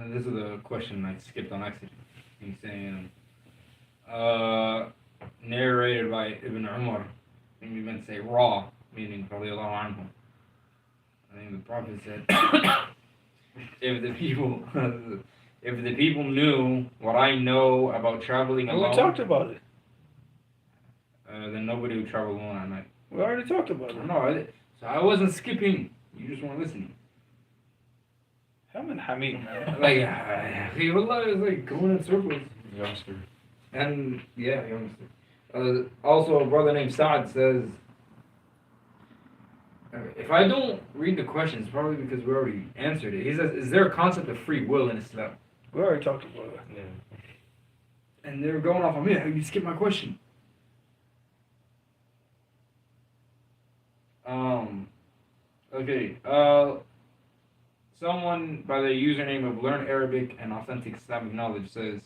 this is a question I skipped on accident. He's saying, narrated by Ibn Umar, and we meant to say raw, meaning radiallahu anhu. I think the Prophet said, if the people knew what I know about traveling alone, we talked about it. Then nobody would travel alone at night. We already talked about it. No, so I wasn't skipping. You just weren't listening. Hamid, man. Like, wallah, it's like going in circles. Youngster. And, yeah, youngster. Also, a brother named Saad says, if I don't read the question, it's probably because we already answered it. He says, is there a concept of free will in Islam? We already talked about it. Yeah. And they're going off on me. How you skip my question? Okay. Someone by the username of Learn Arabic and Authentic Islamic Knowledge says,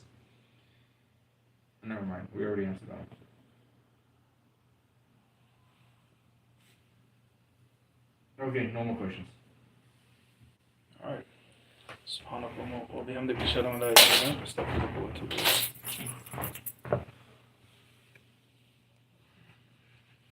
never mind, we already answered that. Okay, no more questions. سبحانك اللهم وبحمدك أشهد أن لا إله إلا أنت أستغفرك وأتوب إليك